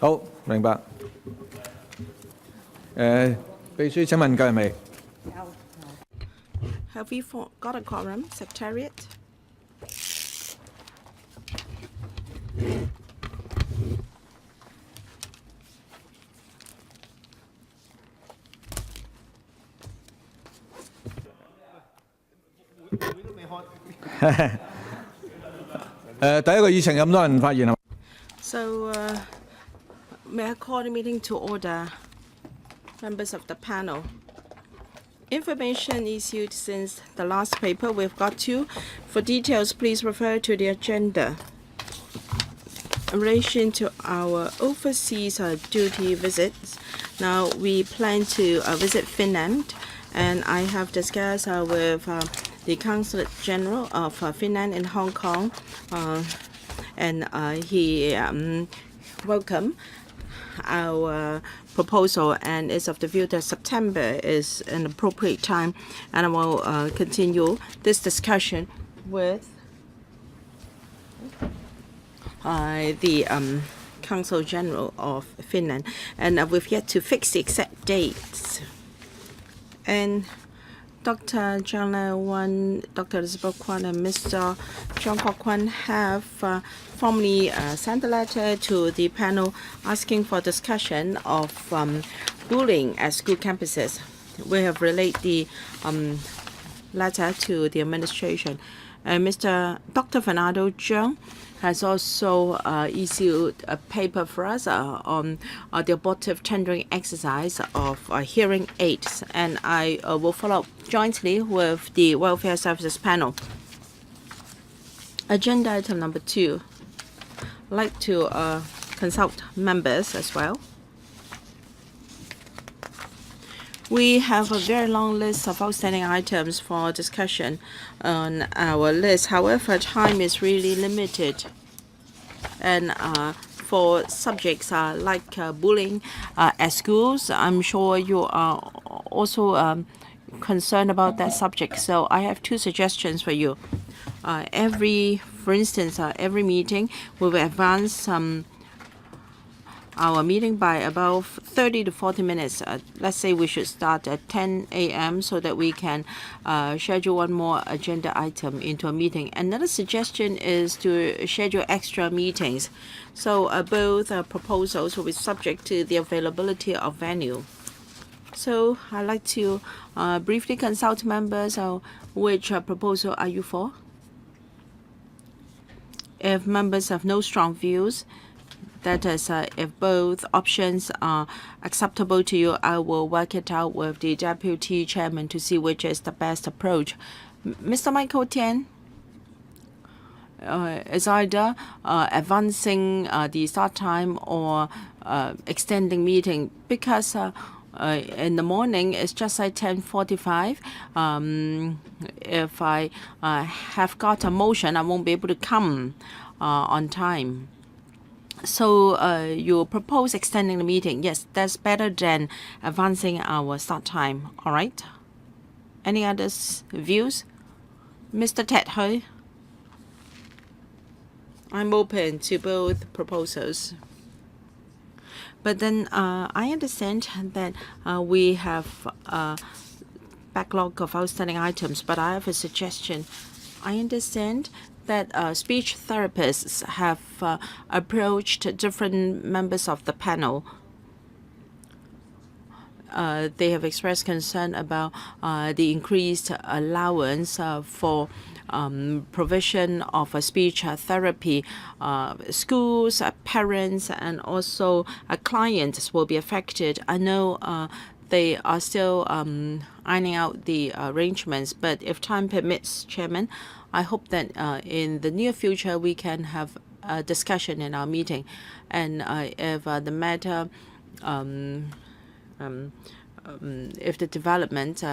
好，明白。秘書請問夠未？ Have we got a quorum, Secretariat? So, may I call the meeting to order, members of the panel. Information issued since the last paper, we've got two. For details, please refer to the agenda. In relation to our overseas duty visits, now we plan to visit Finland, and I have discussed with the Consulate General of Finland in Hong Kong, and he welcomed our proposal and is of the view that September is an appropriate time, and I will continue this discussion with the Consul General of Finland, and we've yet to fix the exact dates. And Dr. Jana Wan, Dr. Elizabeth Kwan, and Mr. John Kwan have formally sent a letter to the panel asking for discussion of bullying at school campuses. We have relayed the letter to the administration. Mr. Dr. Fernando Zhang has also issued a paper for us on the abortive tendering exercise of hearing aids, and I will follow up jointly with the Welfare Services panel. Agenda item number 2. I'd like to consult members as well. We have a very long list of outstanding items for discussion on our list. However, time is really limited. And for subjects like bullying at schools, I'm sure you are also concerned about that subject. So I have two suggestions for you. For instance, every meeting we will advance our meeting by about 30 to 40 minutes. Let's say we should start at 10 a.m. so that we can schedule one more agenda item into a meeting. Another suggestion is to schedule extra meetings. So both proposals will be subject to the availability of venue. So I'd like to briefly consult members. Which proposal are you for? If members have no strong views, that is, if both options are acceptable to you, I will work it out with the Deputy Chairman to see which is the best approach. Mr. Michael Tian is either advancing the start time or extending meeting, because in the morning it's just like 10:45. If I have got a motion, I won't be able to come on time. So you propose extending the meeting. Yes, that's better than advancing our start time. All right. Any other views? Mr. Ted Hui? I'm open to both proposals. But then I understand that we have a backlog of outstanding items, but I have a suggestion. I understand that speech therapists have approached different members of the panel. They have expressed concern about the increased allowance for provision of speech therapy. Schools, parents, and also clients will be affected. I know they are still ironing out the arrangements, but if time permits, Chairman, I hope that in the near future we can have a discussion in our meeting, and if the matter, if the development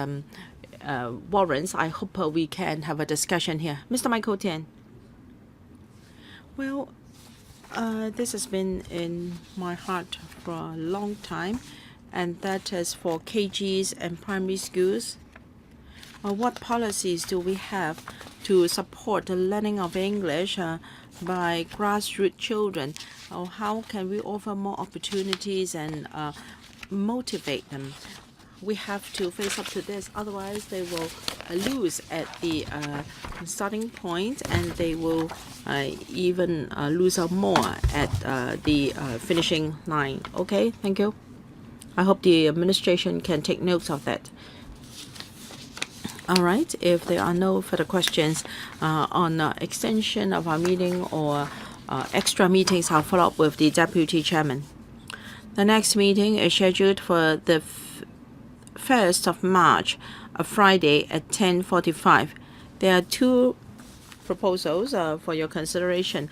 warrants, I hope we can have a discussion here. Mr. Michael Tian. Well, this has been in my heart for a long time, and that is for KGs and primary schools. what policies do we have to support the learning of English by grassroots children? Or how can we offer more opportunities and motivate them? We have to face up to this, otherwise they will lose at the starting point, and they will even lose out more at the finishing line. Okay, thank you. I hope the administration can take notes of that. All right, if there are no further questions on extension of our meeting or extra meetings, I'll follow up with the Deputy Chairman. The next meeting is scheduled for the 1st of March, a Friday at 10:45. There are two proposals for your consideration.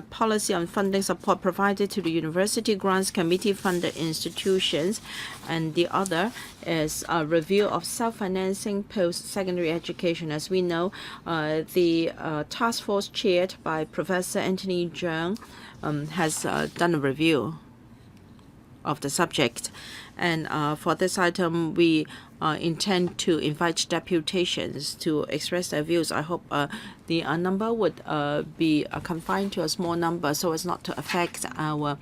Policy on funding support provided to the University Grants Committee funded institutions, and the other is a review of self-financing post-secondary education. As we know, the task force chaired by Professor Anthony Zhang has done a review of the subject. And for this item, we intend to invite deputations to express their views. I hope the number would be confined to a small number so as not to affect our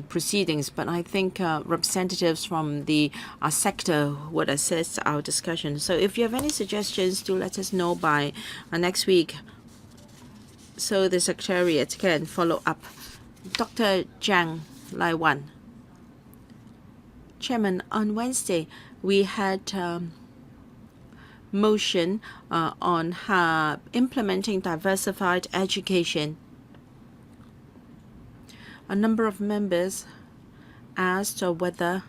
proceedings. But I think representatives from the sector would assist our discussion. So if you have any suggestions, do let us know by next week so the Secretariat can follow up. Dr. Zhang Laiwan. Chairman, on Wednesday, we had motion on implementing diversified education. A number of members asked whether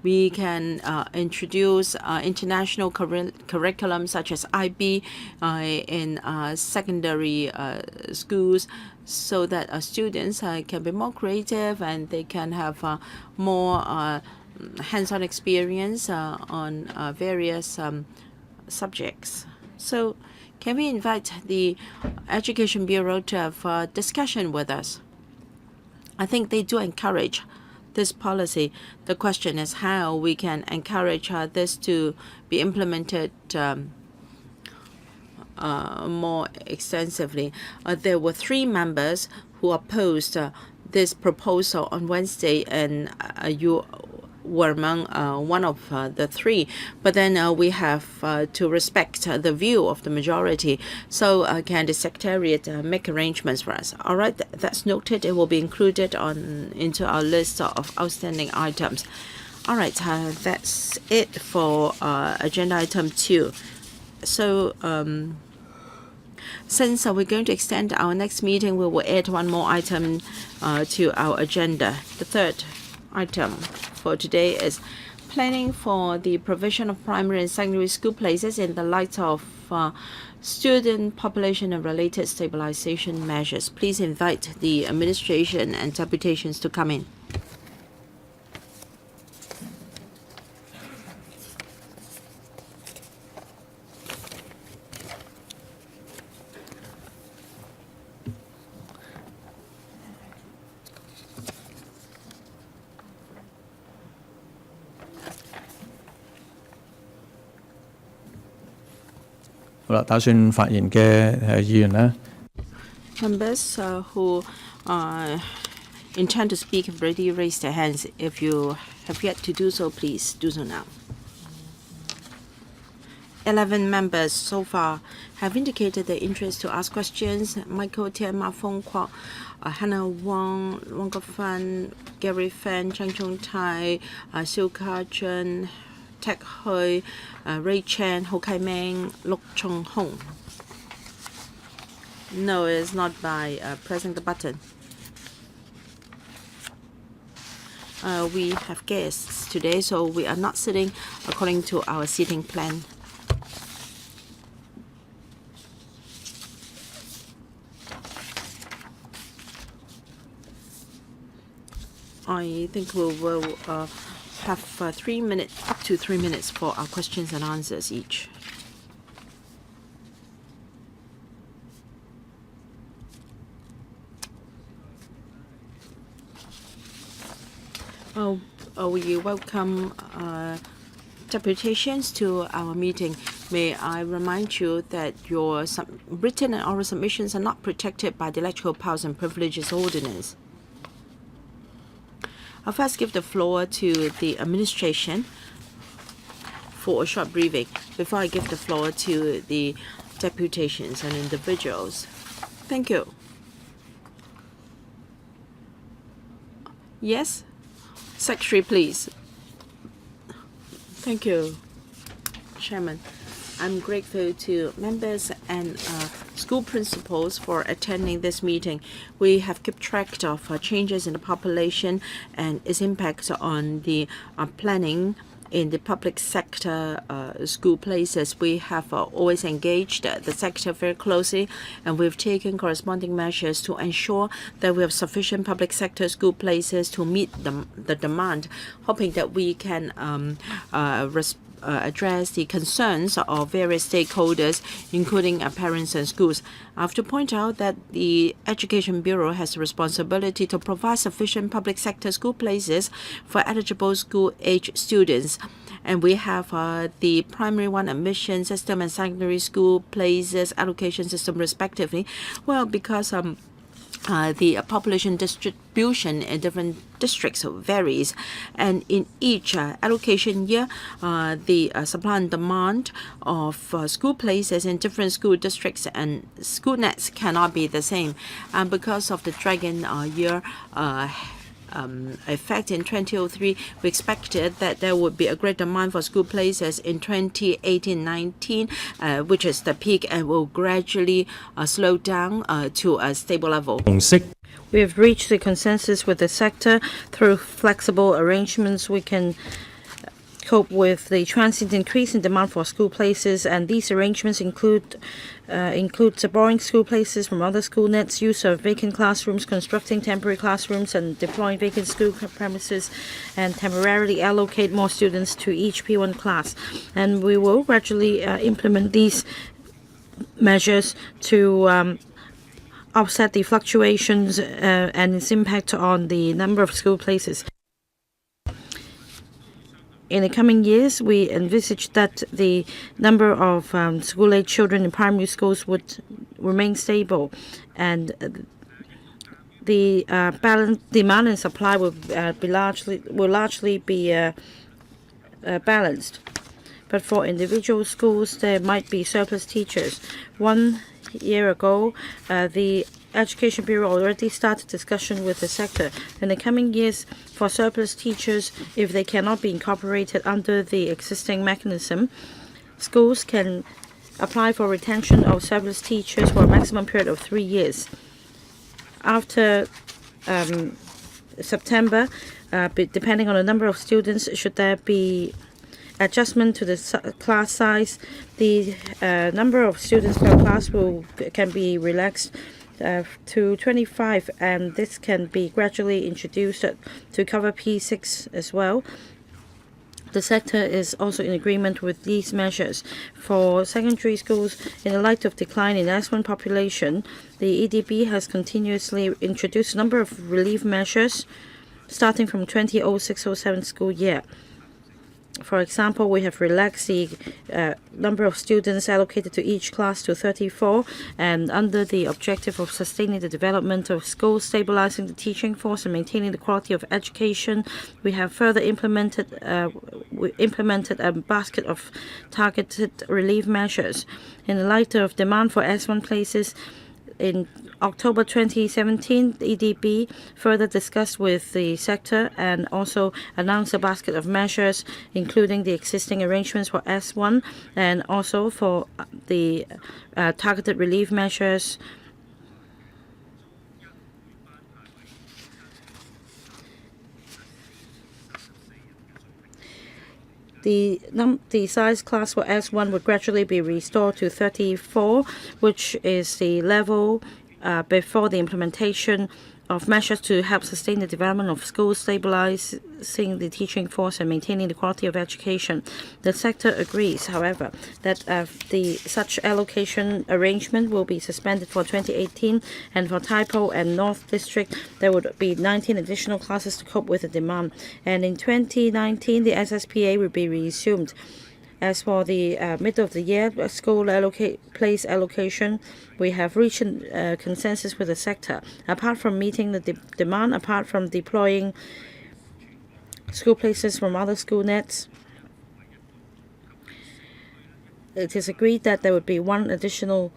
we can introduce international curriculum such as IB in secondary schools, so that students can be more creative and they can have more hands-on experience on various subjects. So can we invite the Education Bureau to have a discussion with us? I think they do encourage this policy. The question is how we can encourage this to be implemented more extensively. There were 3 members who opposed this proposal on Wednesday, and you were among one of the 3. But then we have to respect the view of the majority. So can the Secretariat make arrangements for us? All right, that's noted. It will be included into our list of outstanding items. All right, that's it for agenda item 2. So since we're going to extend our next meeting, we will add one more item to our agenda. The third item for today is planning for the provision of primary and secondary school places in the light of student population and related stabilization measures. Please invite the administration and deputations to come in. Members who intend to speak have already raised their hands. If you have yet to do so, please do so now. 11 members so far have indicated their interest to ask questions. Michael Tian, Ma Fong Kwok, Hannah Wong, Wong Fan, Gary Fan, Chang Chung Tai, SHIU Ka-chun, Tek Hui, Ray Chen, Ho Kai Meng, Luk Chung Hong. No, it's not by pressing the button. We have guests today, so we are not sitting according to our seating plan. I think we will have 3 minutes, up to 3 minutes for our questions and answers each. We welcome Deputations to our meeting. May I remind you that your written and oral submissions are not protected by the Electoral Powers and Privileges Ordinance. I'll first give the floor to the administration for a short briefing before I give the floor to the deputations and individuals. Thank you. Yes? Secretary, please. Thank you, Chairman. I'm grateful to members and school principals for attending this meeting. We have kept track of changes in the population and its impact on the planning in the public sector school places. We have always engaged the sector very closely, and we've taken corresponding measures to ensure that we have sufficient public sector school places to meet the demand, hoping that we can address the concerns of various stakeholders, including parents and schools. I have to point out that the Education Bureau has the responsibility to provide sufficient public sector school places for eligible school-age students. And we have the primary one admission system and secondary school places allocation system respectively. Well, because the population distribution in different districts varies, and in each allocation year, the supply and demand of school places in different school districts and school nets cannot be the same. And because of the Dragon year effect in 2003, we expected that there would be a great demand for school places in 2018-19, which is the peak, and will gradually slow down to a stable level. We have reached a consensus with the sector. Through flexible arrangements, we can cope with the transient increase in demand for school places, and these arrangements include borrowing school places from other school nets, use of vacant classrooms, constructing temporary classrooms, and deploying vacant school premises, and temporarily allocate more students to each P1 class. And we will gradually implement these measures to offset the fluctuations and its impact on the number of school places. In the coming years, we envisage that the number of school-age children in primary schools would remain stable, and the demand and supply will largely be balanced. But for individual schools, there might be surplus teachers. 1 year ago, the Education Bureau already started discussion with the sector. In the coming years, for surplus teachers, if they cannot be incorporated under the existing mechanism, schools can apply for retention of surplus teachers for a maximum period of 3 years. After September, depending on the number of students, should there be adjustment to the class size, the number of students per class can be relaxed to 25, and this can be gradually introduced to cover P6 as well. The sector is also in agreement with these measures. For secondary schools, in the light of decline in S1 population, the EDB has continuously introduced a number of relief measures starting from 2006-07 school year. For example, we have relaxed the number of students allocated to each class to 34, and under the objective of sustaining the development of schools, stabilizing the teaching force, and maintaining the quality of education, we have further implemented a basket of targeted relief measures. In the light of demand for S1 places, in October 2017, the EDB further discussed with the sector and also announced a basket of measures, including the existing arrangements for S1 and also for the targeted relief measures. The size class for S1 would gradually be restored to 34, which is the level before the implementation of measures to help sustain the development of schools, stabilizing the teaching force, and maintaining the quality of education. The sector agrees, however, that such allocation arrangement will be suspended for 2018, and for Tai Po and North District, there would be 19 additional classes to cope with the demand. And in 2019, the SSPA will be resumed. As for the middle of the year school place allocation, we have reached a consensus with the sector. Apart from meeting the demand, apart from deploying school places from other school nets, it is agreed that there would be one additional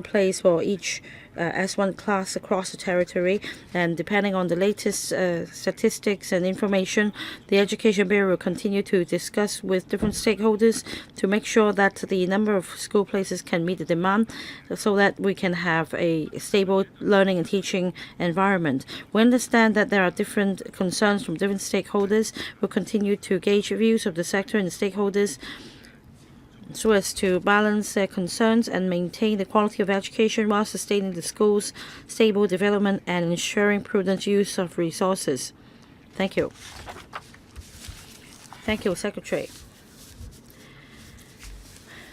place for each S1 class across the territory, and depending on the latest statistics and information, the Education Bureau will continue to discuss with different stakeholders to make sure that the number of school places can meet the demand, so that we can have a stable learning and teaching environment. We understand that there are different concerns from different stakeholders. We'll continue to gauge views of the sector and the stakeholders so as to balance their concerns and maintain the quality of education while sustaining the school's stable development and ensuring prudent use of resources. Thank you. Thank you, Secretary.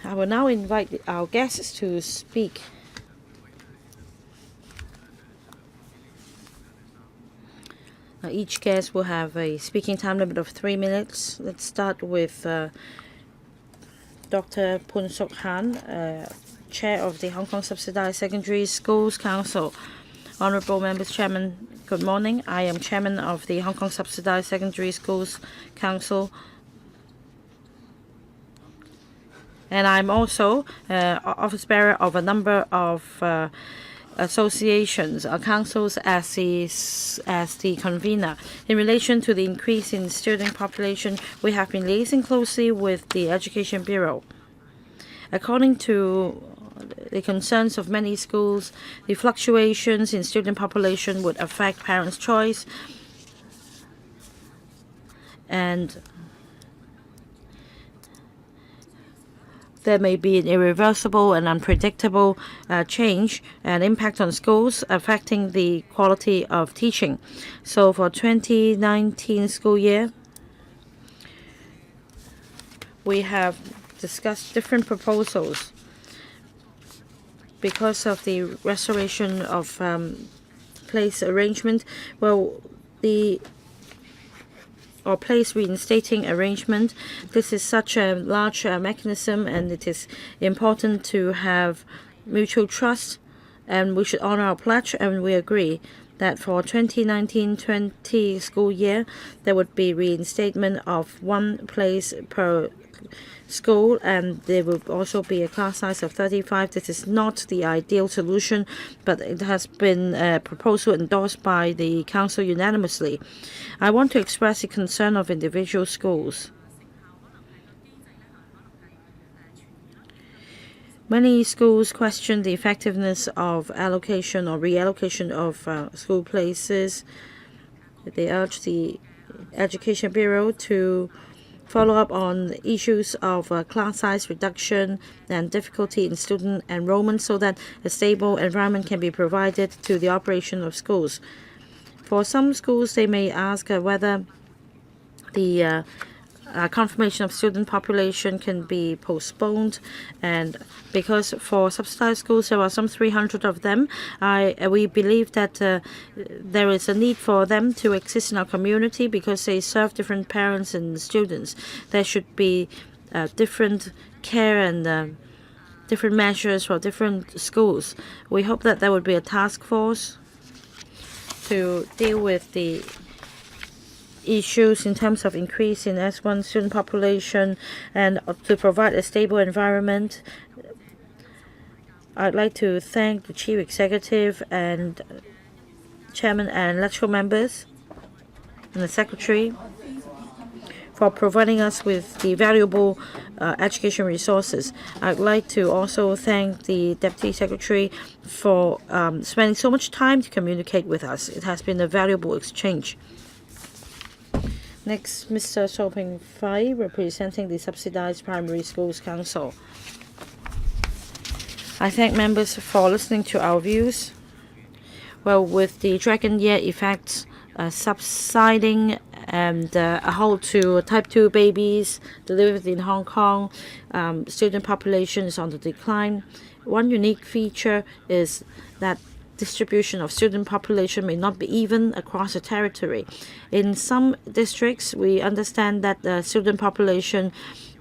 I will now invite our guests to speak. Each guest will have a speaking time limit of 3 minutes. Let's start with Dr. Poon Sok Han, Chair of the Hong Kong Subsidized Secondary Schools Council. Honourable Members, Chairman, good morning. I am Chairman of the Hong Kong Subsidized Secondary Schools Council, and I'm also office bearer of a number of associations, councils as the convener. In relation to the increase in student population, we have been liaising closely with the Education Bureau. According to the concerns of many schools, the fluctuations in student population would affect parents' choice, and there may be an irreversible and unpredictable change and impact on schools, affecting the quality of teaching. So for 2019 school year, we have discussed different proposals because of the restoration of place arrangement. Well, or place reinstating arrangement. This is such a large mechanism, and it is important to have mutual trust, and we should honor our pledge, and we agree that for 2019-20 school year, there would be reinstatement of one place per school, and there will also be a class size of 35. This is not the ideal solution, but it has been a proposal endorsed by the Council unanimously. I want to express the concern of individual schools. Many schools question the effectiveness of allocation or reallocation of school places. They urge the Education Bureau to follow up on issues of class size reduction and difficulty in student enrollment, so that a stable environment can be provided to the operation of schools. For some schools, they may ask whether the confirmation of student population can be postponed, and because for subsidized schools there are some 300 of them, we believe that there is a need for them to exist in our community because they serve different parents and students. There should be different care and different measures for different schools. We hope that there would be a task force to deal with the issues in terms of increase in S1 student population and to provide a stable environment. I'd like to thank the Chief Executive and Chairman and electoral members and the Secretary for providing us with the valuable education resources. I'd like to also thank the Deputy Secretary for spending so much time to communicate with us. It has been a valuable exchange. Next, Mr. So Ping Fai, representing the Subsidized Primary Schools Council. I thank members for listening to our views. Well, with the dragon year effects subsiding and a halt to type 2 babies delivered in Hong Kong, student population is on the decline. One unique feature is that distribution of student population may not be even across the territory. In some districts, we understand that the student population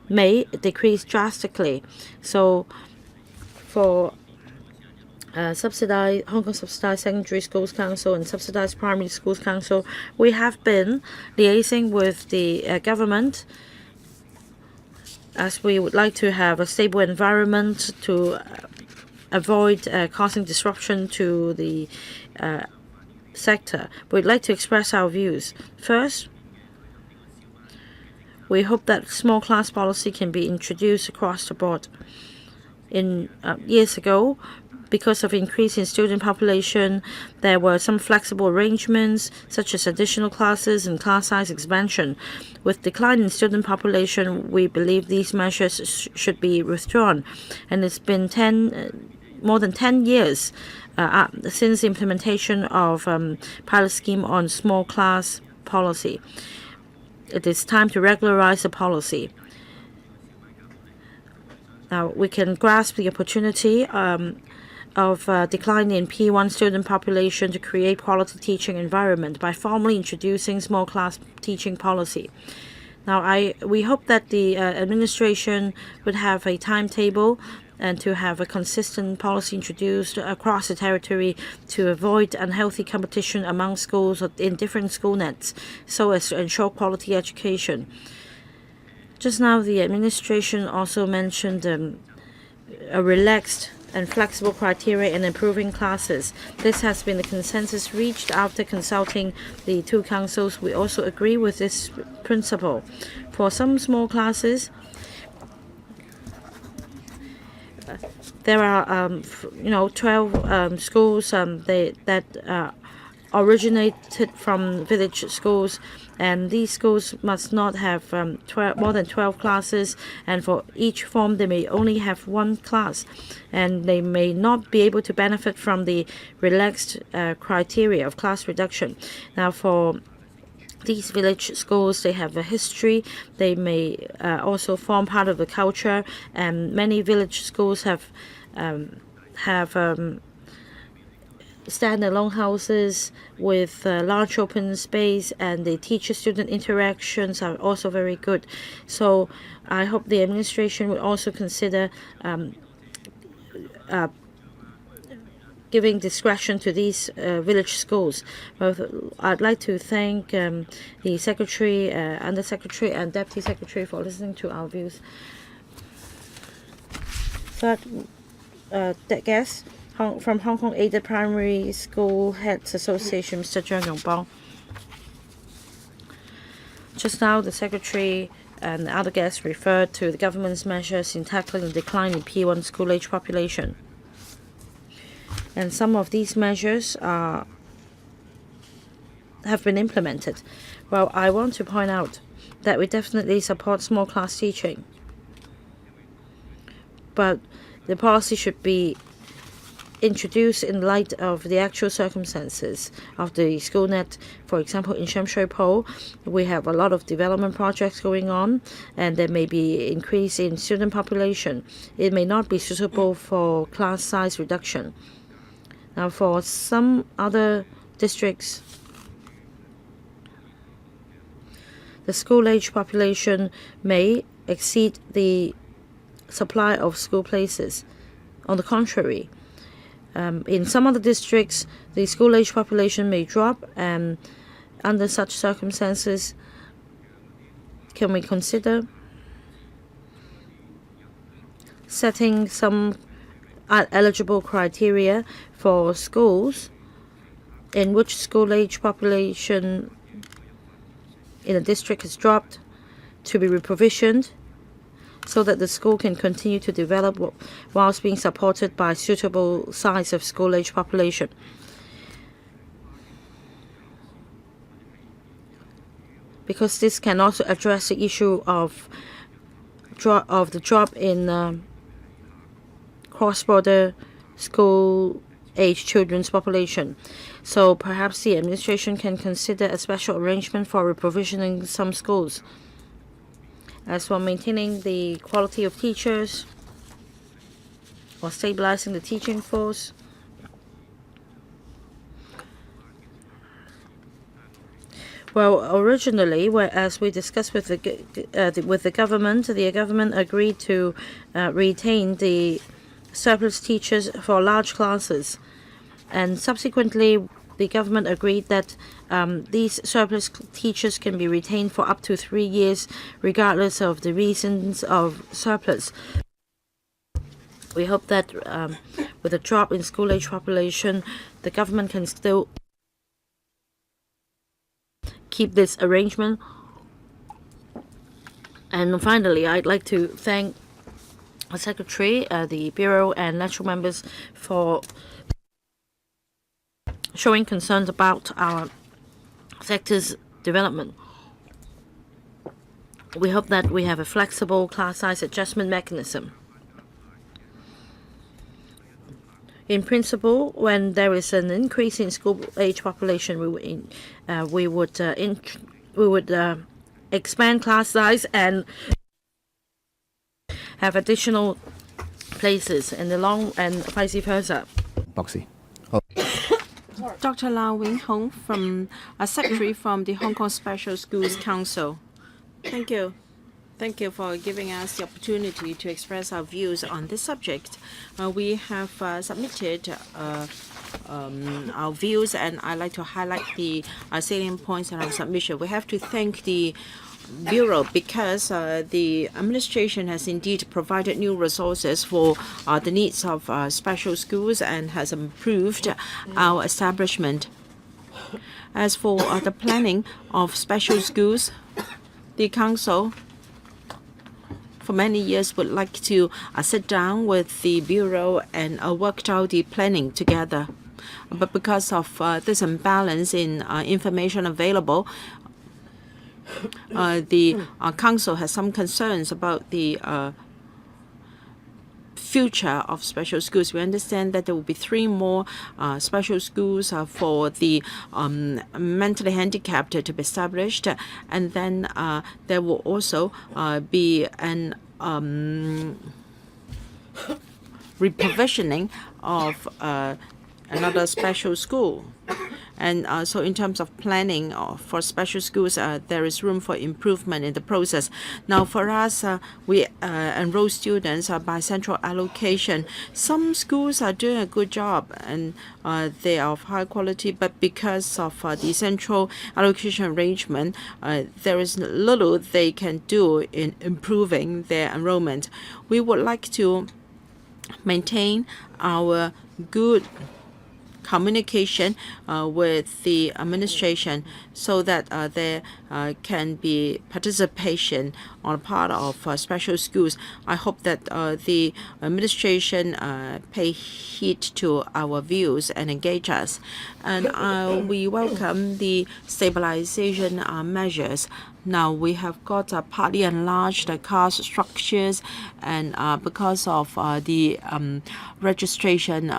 may decrease drastically. So for Hong Kong Subsidized Secondary Schools Council and Subsidized Primary Schools Council, we have been liaising with the government, as we would like to have a stable environment to avoid causing disruption to the sector. We'd like to express our views. First, we hope that small class policy can be introduced across the board. In years ago, because of increase in student population, there were some flexible arrangements such as additional classes and class size expansion. With decline in student population, we believe these measures should be withdrawn. And it's been more than 10 years since the implementation of pilot scheme on small class policy. It is time to regularize the policy. Now, we can grasp the opportunity of decline in P1 student population to create quality teaching environment by formally introducing small class teaching policy. Now, we hope that the administration would have a timetable and to have a consistent policy introduced across the territory to avoid unhealthy competition among schools in different school nets so as to ensure quality education. Just now, the administration also mentioned a relaxed and flexible criteria in improving classes. This has been the consensus reached after consulting the two councils. We also agree with this principle. For some small classes, there are 12 schools that originated from village schools, and these schools must not have more than 12 classes, and for each form they may only have one class, and they may not be able to benefit from the relaxed criteria of class reduction. Now, for these village schools, they have a history. They may also form part of the culture, and many village schools have standalone houses with large open space, and the teacher-student interactions are also very good. So I hope the administration will also consider giving discretion to these village schools. I'd like to thank the Secretary, Undersecretary and Deputy Secretary for listening to our views. Third guest, from Hong Kong Aided Primary School Heads Association, Mr. Zhang Yongbao. Just now, the Secretary and other guests referred to the government's measures in tackling the decline in P1 school-age population. And some of these measures have been implemented. Well, I want to point out that we definitely support small class teaching. But the policy should be introduced in light of the actual circumstances of the school net. For example, in Sham Shui Po, we have a lot of development projects going on, and there may be increase in student population. It may not be suitable for class size reduction. Now, for some other districts, the school-age population may exceed the supply of school places. On the contrary, in some other districts, the school-age population may drop, and under such circumstances, can we consider setting some eligible criteria for schools in which school-age population in a district has dropped to be reprovisioned, so that the school can continue to develop whilst being supported by suitable size of school-age population. Because this can also address the issue of the drop in cross-border school-age children's population. So perhaps the administration can consider a special arrangement for reprovisioning some schools. As for maintaining the quality of teachers or stabilizing the teaching force, well, originally, as we discussed with the government agreed to retain the surplus teachers for large classes, and subsequently, the government agreed that these surplus teachers can be retained for up to 3 years, regardless of the reasons of surplus. We hope that with a drop in school-age population, the government can still keep this arrangement. And finally, I'd like to thank the Secretary, the Bureau, and national members for showing concerns about our sector's development. We hope that we have a flexible class size adjustment mechanism. In principle, when there is an increase in school-age population, we would expand class size and have additional places in the long and vice versa. 博士。 Dr. Lau Wing Hong, from a secretary from the Hong Kong Special Schools Council. Thank you. Thank you for giving us the opportunity to express our views on this subject. We have submitted our views, and I'd like to highlight the salient points in our submission. We have to thank the Bureau because the administration has indeed provided new resources for the needs of special schools and has improved our establishment. As for the planning of special schools, the Council for many years would like to sit down with the Bureau and work out the planning together. But because of this imbalance in information available, the Council has some concerns about the future of special schools. We understand that there will be 3 more special schools for the mentally handicapped to be established, and then there will also be an reprovisioning of another special school. And so in terms of planning for special schools, there is room for improvement in the process. Now, for us, we enroll students by central allocation. Some schools are doing a good job and they are of high quality, but because of the central allocation arrangement, there is little they can do in improving their enrollment. We would like to maintain our good communication with the administration so that there can be participation on the part of special schools. I hope that the administration pay heed to our views and engage us. And we welcome the stabilization measures. Now we have got partly enlarged caste structures, and because of the registration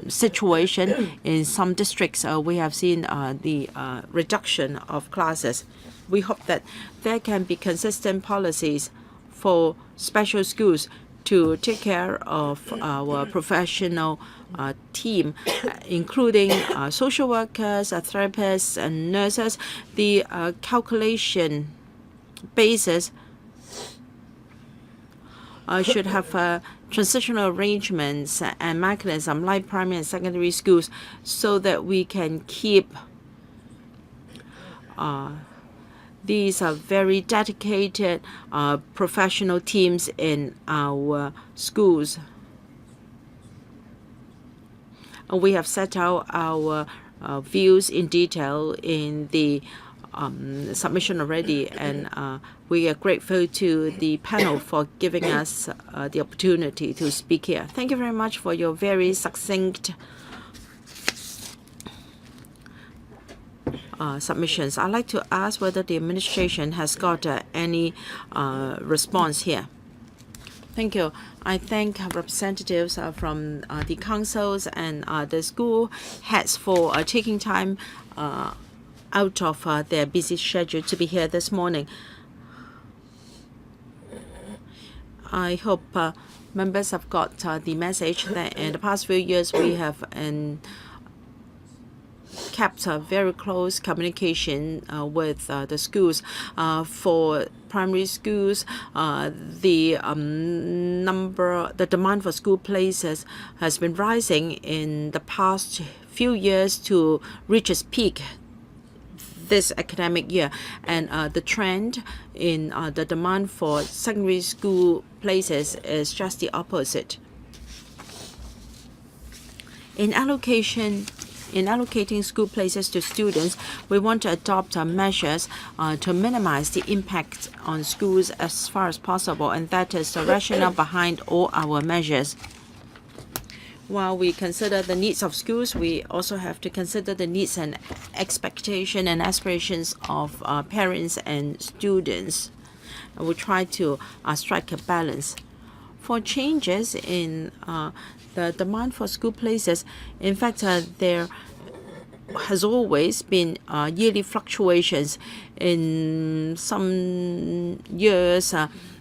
situation in some districts, we have seen the reduction of classes. We hope that there can be consistent policies for special schools to take care of our professional team, including social workers, therapists, and nurses. The calculation basis should have transitional arrangements and mechanism like primary and secondary schools so that we can keep these are very dedicated professional teams in our schools. We have set out our views in detail in the submission already, and we are grateful to the panel for giving us the opportunity to speak here. Thank you very much for your very succinct submissions. I'd like to ask whether the administration has got any response here. Thank you. I thank representatives from the councils and the school heads for taking time out of their busy schedule to be here this morning. I hope members have got the message that in the past few years we have kept very close communication with the schools. For primary schools, the demand for school places has been rising in the past few years to reach its peak this academic year, and the trend in the demand for secondary school places is just the opposite. In allocating school places to students, we want to adopt measures to minimize the impact on schools as far as possible, and that is the rationale behind all our measures. While we consider the needs of schools, we also have to consider the needs and expectation and aspirations of parents and students. We try to strike a balance. For changes in the demand for school places, in fact, there has always been yearly fluctuations. In some years,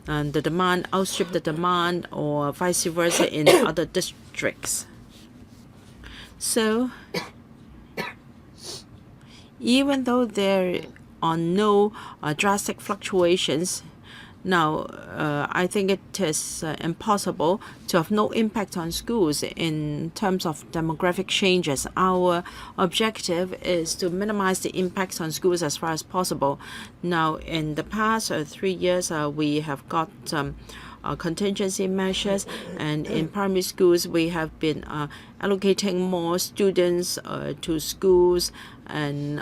the demand outstripped the demand, or vice versa in other districts. So, even though there are no drastic fluctuations, now, I think it is impossible to have no impact on schools in terms of demographic changes. Our objective is to minimize the impacts on schools as far as possible. Now, in the past 3 years, we have got contingency measures, and in primary schools, we have been allocating more students to schools and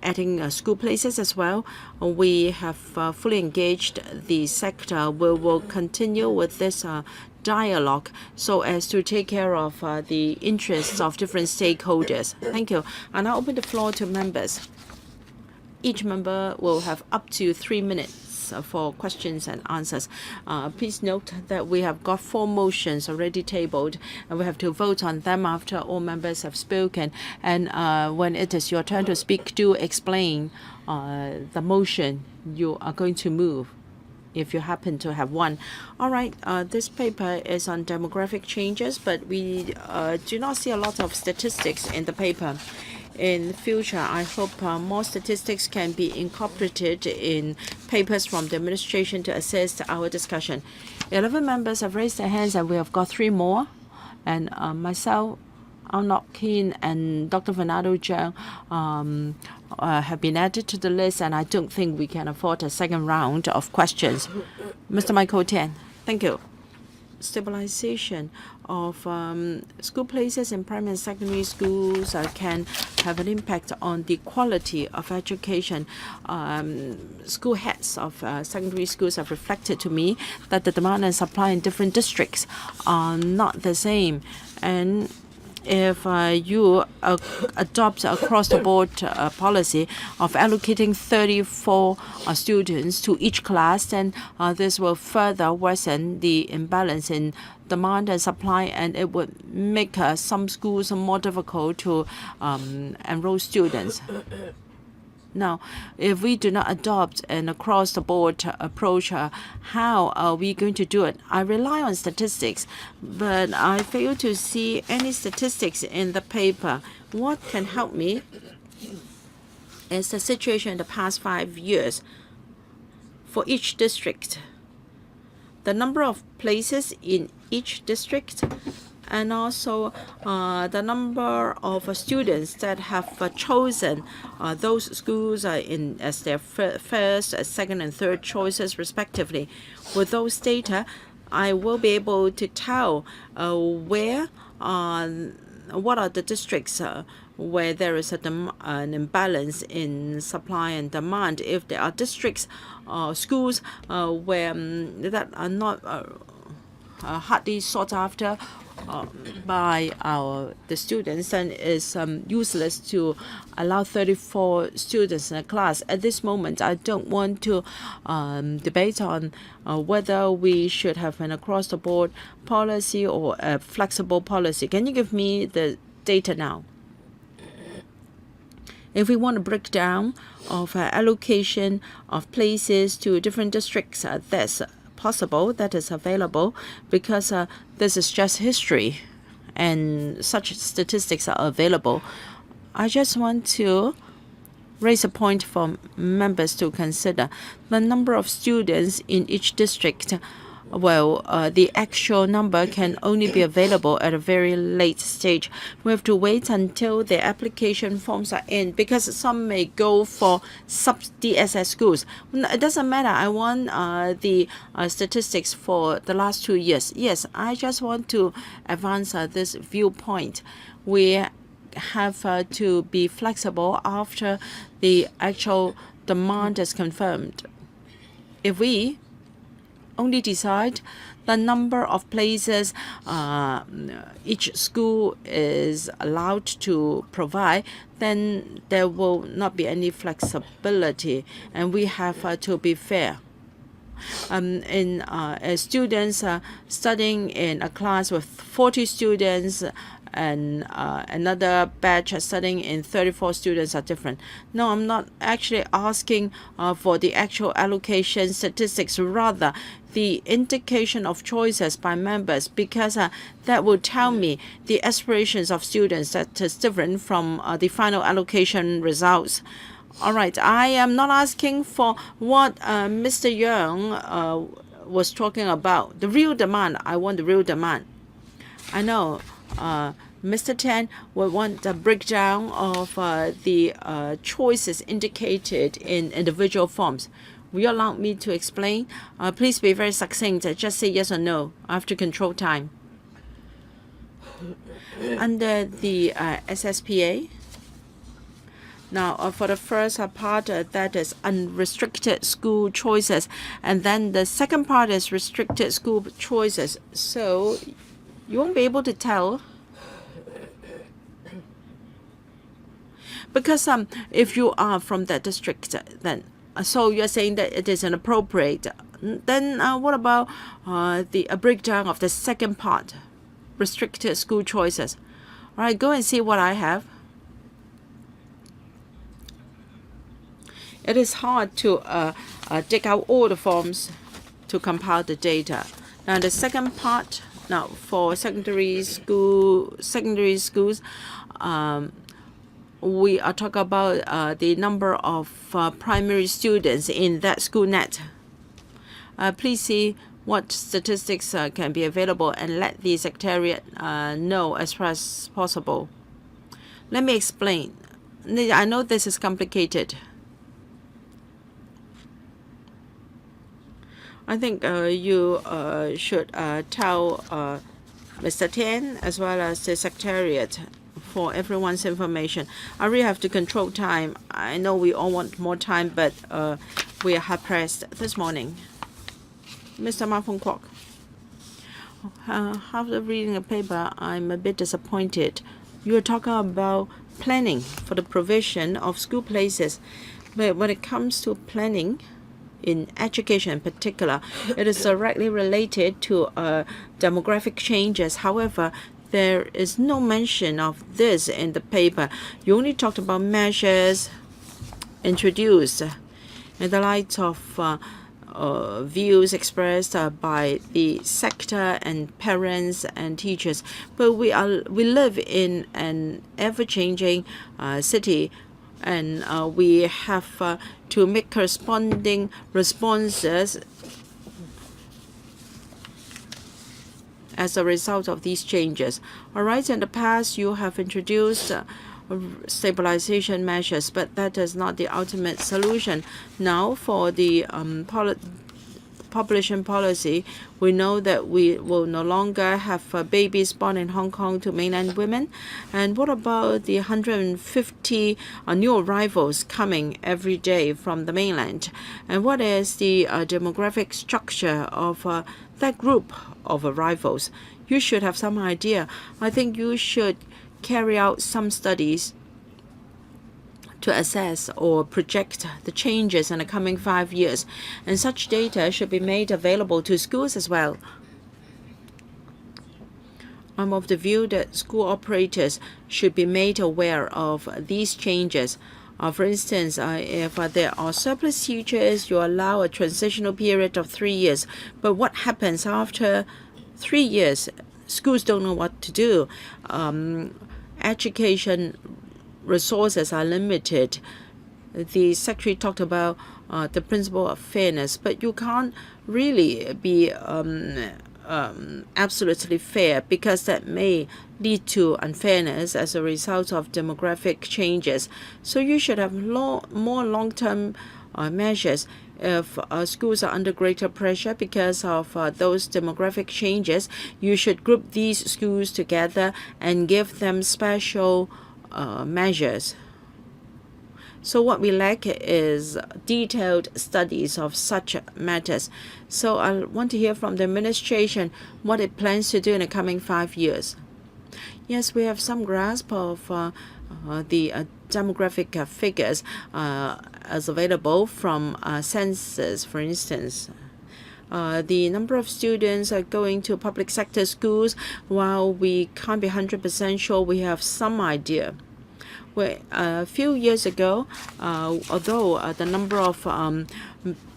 adding school places as well. We have fully engaged the sector. We will continue with this dialogue so as to take care of the interests of different stakeholders. Thank you. I now open the floor to members. Each member will have up to 3 minutes for questions and answers. Please note that we have got 4 motions already tabled, and we have to vote on them after all members have spoken. And when it is your turn to speak, do explain the motion you are going to move, if you happen to have one. All right, this paper is on demographic changes, but we do not see a lot of statistics in the paper. In the future, I hope more statistics can be incorporated in papers from the administration to assist our discussion. 11 members have raised their hands, and we have got 3 more. And myself, Arnold Keane, and Dr. Fernando Zhang have been added to the list, and I don't think we can afford a second round of questions. Mr. Michael Tian, thank you. Stabilization of school places in primary and secondary schools can have an impact on the quality of education. School heads of secondary schools have reflected to me that the demand and supply in different districts are not the same. And if you adopt across-the-board policy of allocating 34 students to each class, then this will further worsen the imbalance in demand and supply, and it would make some schools more difficult to enroll students. Now, if we do not adopt an across-the-board approach, how are we going to do it? I rely on statistics, but I fail to see any statistics in the paper. What can help me is the situation in the past 5 years. For each district, the number of places in each district, and also the number of students that have chosen those schools as their first, second, and third choices, respectively. With those data, I will be able to tell what are the districts where there is an imbalance in supply and demand. If there are districts, schools where that are not hardly sought after, by the students, then it's useless to allow 34 students in a class. At this moment, I don't want to debate on whether we should have an across-the-board policy or a flexible policy. Can you give me the data now? If we want a breakdown of allocation of places to different districts, that's possible, that is available, because this is just history and such statistics are available. I just want to raise a point for members to consider. The number of students in each district, well, the actual number can only be available at a very late stage. We have to wait until the application forms are in, because some may go for sub-DSS schools. It doesn't matter. I want the statistics for the last 2 years. Yes, I just want to advance this viewpoint. We have to be flexible after the actual demand is confirmed. If we only decide the number of places each school is allowed to provide, then there will not be any flexibility, and we have to be fair. Students studying in a class with 40 students and another batch studying in 34 students are different. No, I'm not actually asking for the actual allocation statistics, rather the indication of choices by members, because that will tell me the aspirations of students that is different from the final allocation results. All right, I am not asking for what Mr. Young was talking about. The real demand, I want the real demand. I know Mr. Tan will want a breakdown of the choices indicated in individual forms. Will you allow me to explain? Please be very succinct. Just say yes or no. I have to control time. Under the SSPA, now, for the first part, that is unrestricted school choices, and then the second part is restricted school choices. So you won't be able to tell, because if you are from that district, then so you're saying that it is inappropriate. Then what about the breakdown of the second part, restricted school choices? All right, go and see what I have. It is hard to dig out all the forms to compile the data. Now the second part, now for secondary schools, we are talking about the number of primary students in that school net. Please see what statistics can be available and let the Secretariat know as far as possible. Let me explain. I know this is complicated. I think you should tell Mr. Tian as well as the Secretariat for everyone's information. I really have to control time. I know we all want more time, but we are hard-pressed this morning. Mr. Ma Fong Kwok. After reading the paper, I'm a bit disappointed. You are talking about planning for the provision of school places, but when it comes to planning, in education in particular, it is directly related to demographic changes. However, there is no mention of this in the paper. You only talked about measures introduced in the light of views expressed by the sector and parents and teachers. But we live in an ever-changing city, and we have to make corresponding responses as a result of these changes. All right, in the past you have introduced stabilization measures, but that is not the ultimate solution. Now for the population policy, we know that we will no longer have babies born in Hong Kong to mainland women. And what about the 150 new arrivals coming every day from the mainland? And what is the demographic structure of that group of arrivals? you should have some idea. I think you should carry out some studies to assess or project the changes in the coming 5 years, and such data should be made available to schools as well. I'm of the view that school operators should be made aware of these changes. For instance, if there are surplus teachers, you allow a transitional period of 3 years. But what happens after 3 years? Schools don't know what to do. Education resources are limited. The secretary talked about the principle of fairness, but you can't really be absolutely fair, because that may lead to unfairness as a result of demographic changes. So you should have more long-term measures. If schools are under greater pressure because of those demographic changes, you should group these schools together and give them special measures. So what we lack is detailed studies of such matters. So I want to hear from the administration what it plans to do in the coming 5 years. Yes, we have some grasp of the demographic figures as available from census, for instance. The number of students are going to public sector schools, while we can't be 100% sure, we have some idea. Well, a few years ago, although the number of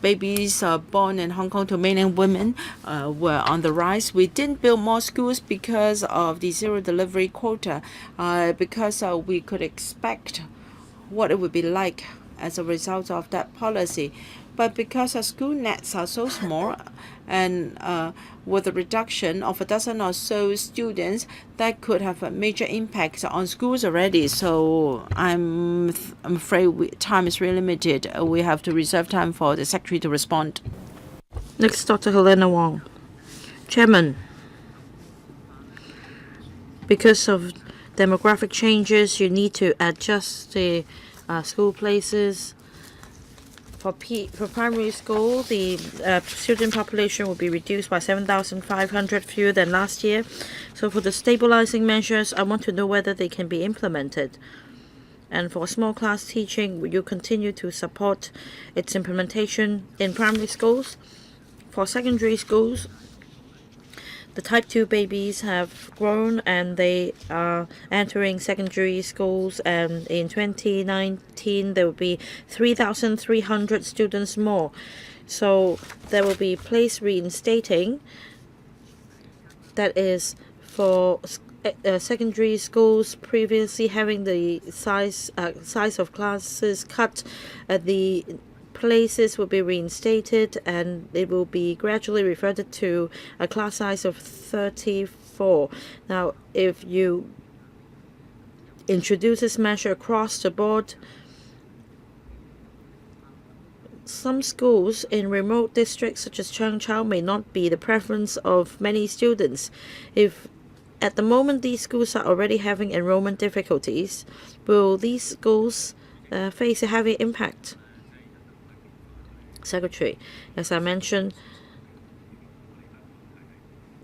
babies born in Hong Kong to mainland women were on the rise, we didn't build more schools because of the zero delivery quota, because we could expect what it would be like as a result of that policy. But because our school nets are so small, and with a reduction of a dozen or so students, that could have a major impact on schools already. So I'm afraid time is really limited. We have to reserve time for the secretary to respond. Next, Dr. Helena Wong. Chairman, because of demographic changes, you need to adjust the school places. For primary school, the student population will be reduced by 7,500 fewer than last year. So for the stabilizing measures, I want to know whether they can be implemented. And for small class teaching, will you continue to support its implementation in primary schools? For secondary schools, the type 2 babies have grown and they are entering secondary schools, and in 2019 there will be 3,300 students more. So there will be place reinstating, that is for secondary schools previously having the size of classes cut. The places will be reinstated, and it will be gradually reverted to a class size of 34. Now, if you introduce this measure across the board, some schools in remote districts such as Changchao may not be the preference of many students. If at the moment these schools are already having enrollment difficulties, will these schools face a heavy impact? Secretary, as I mentioned,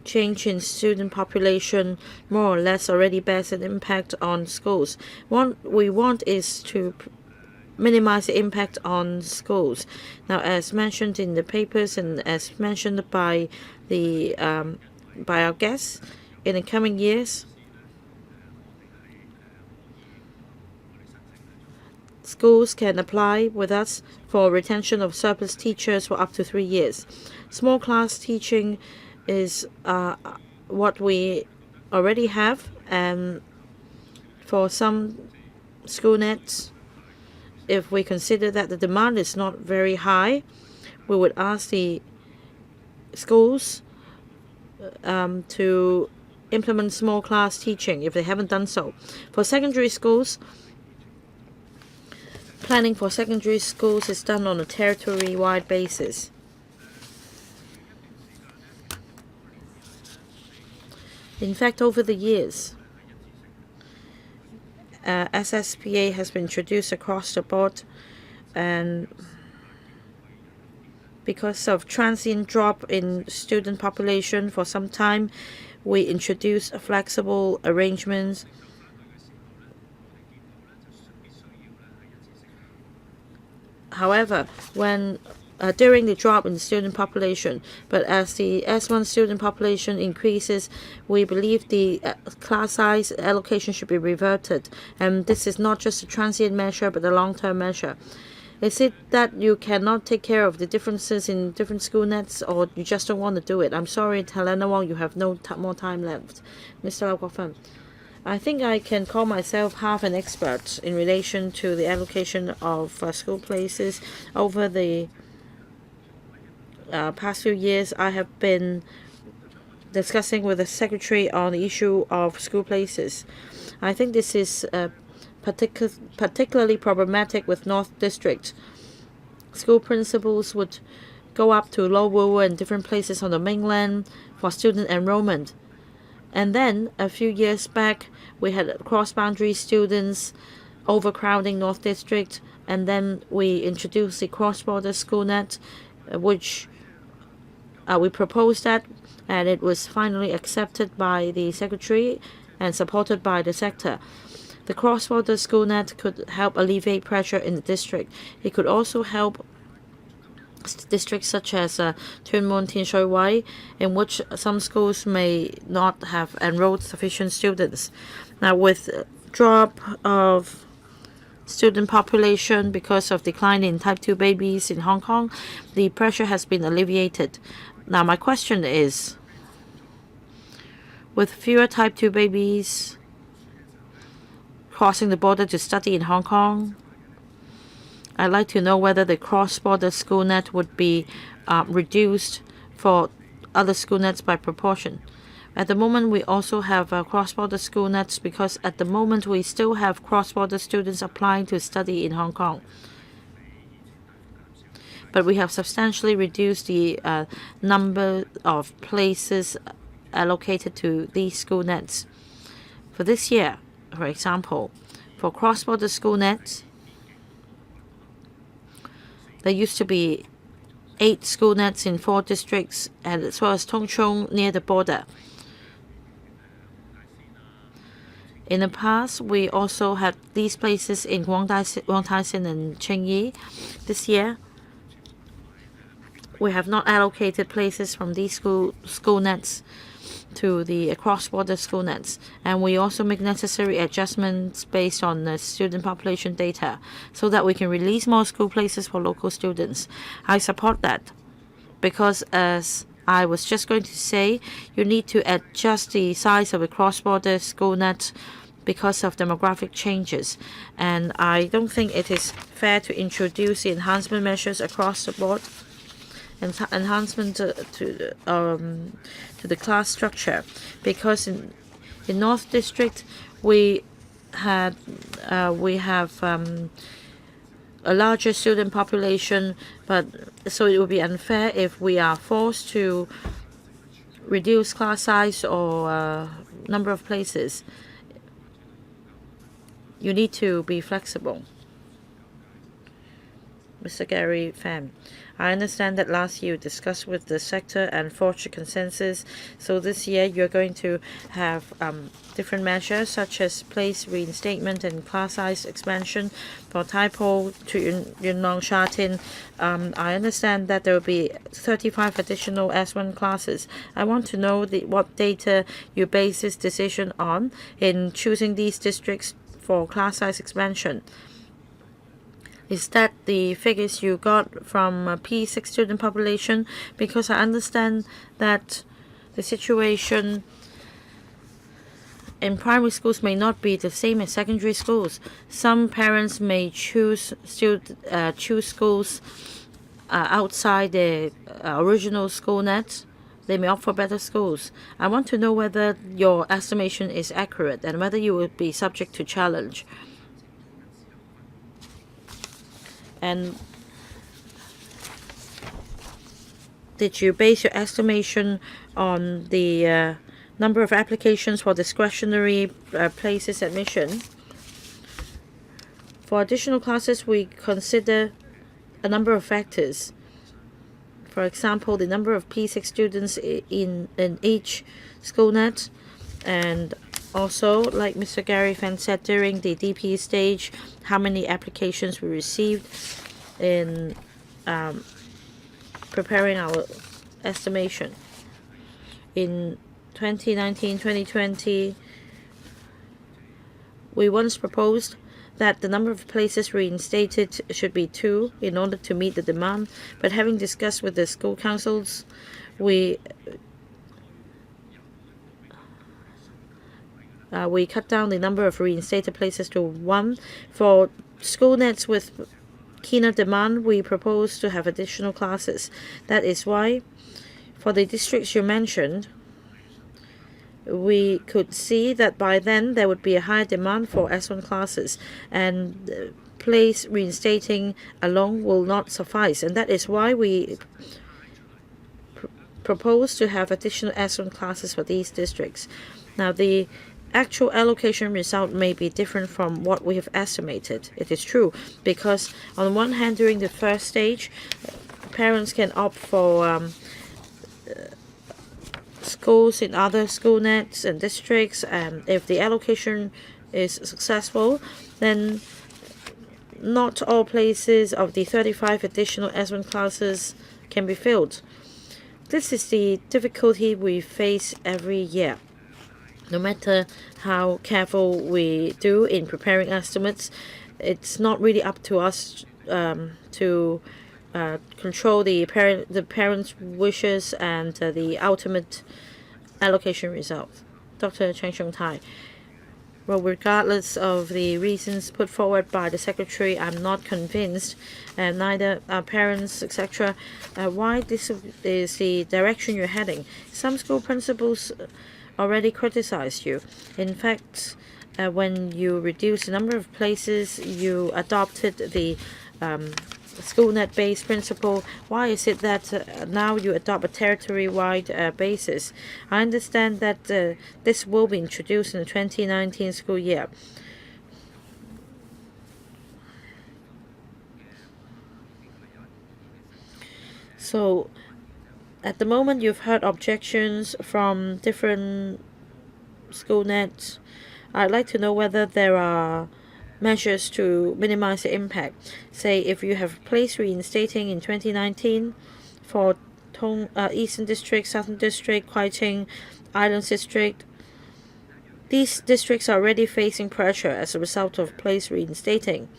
change in student population more or less already bears an impact on schools. What we want is to minimize the impact on schools. Now, as mentioned in the papers and as mentioned by the by our guests, in the coming years, schools can apply with us for retention of surplus teachers for up to 3 years. Small class teaching is what we already have, and for some school nets, if we consider that the demand is not very high, we would ask the schools to implement small class teaching if they haven't done so. For secondary schools, planning for secondary schools is done on a territory-wide basis. In fact, over the years, SSPA has been introduced across the board, and because of transient drop in student population for some time, we introduce flexible arrangements. However, when during the drop in the student population, but as the S1 student population increases, we believe the class size allocation should be reverted. And this is not just a transient measure, but a long-term measure. Is it that you cannot take care of the differences in different school nets, or you just don't want to do it? I'm sorry, Helena Wong, you have no more time left. Mr. Lau Guofeng. I think I can call myself half an expert in relation to the allocation of school places. Over the past few years, I have been discussing with the Secretary on the issue of school places. I think this is particularly problematic with North District. School principals would go up to Lo Wu and different places on the mainland for student enrollment. And then a few years back, we had cross-boundary students overcrowding North District, and then we introduced the cross-border school net, which we proposed that, and it was finally accepted by the Secretary and supported by the sector. The cross-border school net could help alleviate pressure in the district. It could also help districts such as Tuen Mun, Tien Shui Wai, in which some schools may not have enrolled sufficient students. Now, with drop of student population because of decline in type 2 babies in Hong Kong, the pressure has been alleviated. Now, my question is, with fewer type 2 babies crossing the border to study in Hong Kong, I'd like to know whether the cross-border school net would be reduced for other school nets by proportion. At the moment, we also have cross-border school nets because at the moment we still have cross-border students applying to study in Hong Kong. But we have substantially reduced the number of places allocated to these school nets. For this year, for example, for cross-border school nets, there used to be 8 school nets in 4 districts, and as well as Tung Chung near the border. In the past, we also had these places in Wong Tai Sin and Cheng Yi. This year, we have not allocated places from these school nets to the cross-border school nets, and we also make necessary adjustments based on the student population data so that we can release more school places for local students. I support that because, as I was just going to say, you need to adjust the size of a cross-border school net because of demographic changes, and I don't think it is fair to introduce the enhancement measures across the board. Enhancement to the class structure, because in North District we have a larger student population, but so it would be unfair if we are forced to reduce class size or number of places. You need to be flexible. Mr. Gary Pham. I understand that last year you discussed with the sector and forged a consensus. So this year you're going to have different measures such as place reinstatement and class size expansion for Taipo to Yuen Long Sha Tin. I understand that there will be 35 additional S1 classes. I want to know what data you base this decision on in choosing these districts for class size expansion. Is that the figures you got from P6 student population? Because I understand that the situation in primary schools may not be the same as secondary schools. Some parents may choose schools outside the original school net. They may opt for better schools. I want to know whether your estimation is accurate and whether you will be subject to challenge. And did you base your estimation on the number of applications for discretionary places admission? For additional classes, we consider a number of factors. For example, the number of P6 students in each school net, and also, like Mr. Gary Fan said, during the DP stage, how many applications we received in preparing our estimation. In 2019-2020, we once proposed that the number of places reinstated should be 2 in order to meet the demand, but having discussed with the school councils, we cut down the number of reinstated places to 1. For school nets with keener demand, we propose to have additional classes. That is why, for the districts you mentioned, we could see that by then there would be a higher demand for S1 classes, and place reinstating alone will not suffice. And that is why we propose to have additional S1 classes for these districts. Now, the actual allocation result may be different from what we have estimated. It is true, because on the one hand, during the first stage, parents can opt for schools in other school nets and districts, and if the allocation is successful, then not all places of the 35 additional S1 classes can be filled. This is the difficulty we face every year. No matter how careful we do in preparing estimates, it's not really up to us to control the parents' wishes and the ultimate allocation result. Dr. Cheng Xiong Tai. Well, regardless of the reasons put forward by the Secretary, I'm not convinced, and neither are parents, etc., why this is the direction you're heading. Some school principals already criticized you. In fact, when you reduced the number of places, you adopted the school net-based principle. Why is it that now you adopt a territory-wide basis? I understand that this will be introduced in the 2019 school year. So, at the moment, you've heard objections from different school nets. I'd like to know whether there are measures to minimize the impact. Say, if you have place reinstating in 2019 for Eastern District, Southern District, Kwai-Ching, Islands District, these districts are already facing pressure as a result of place reinstating.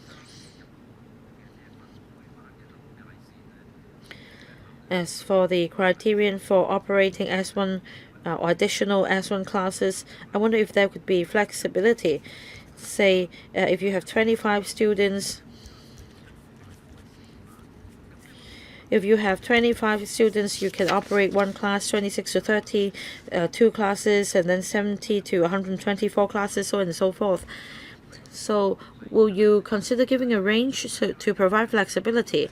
As for the criterion for operating S1 or additional S1 classes, I wonder if there could be flexibility. Say, if you have 25 students, you can operate 1 class, 26 to 30, 2 classes, and then 70 to 124 classes, so on and so forth. So, will you consider giving a range to provide flexibility,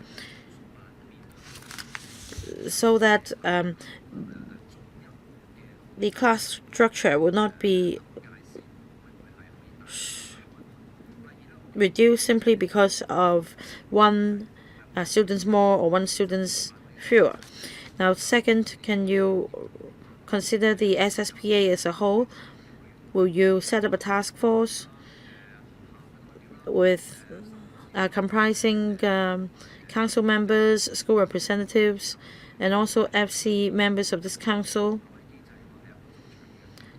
so that the class structure will not be reduced simply because of one students more or one students fewer? Now, second, can you consider the SSPA as a whole? Will you set up a task force with comprising council members, school representatives, and also FC members of this council,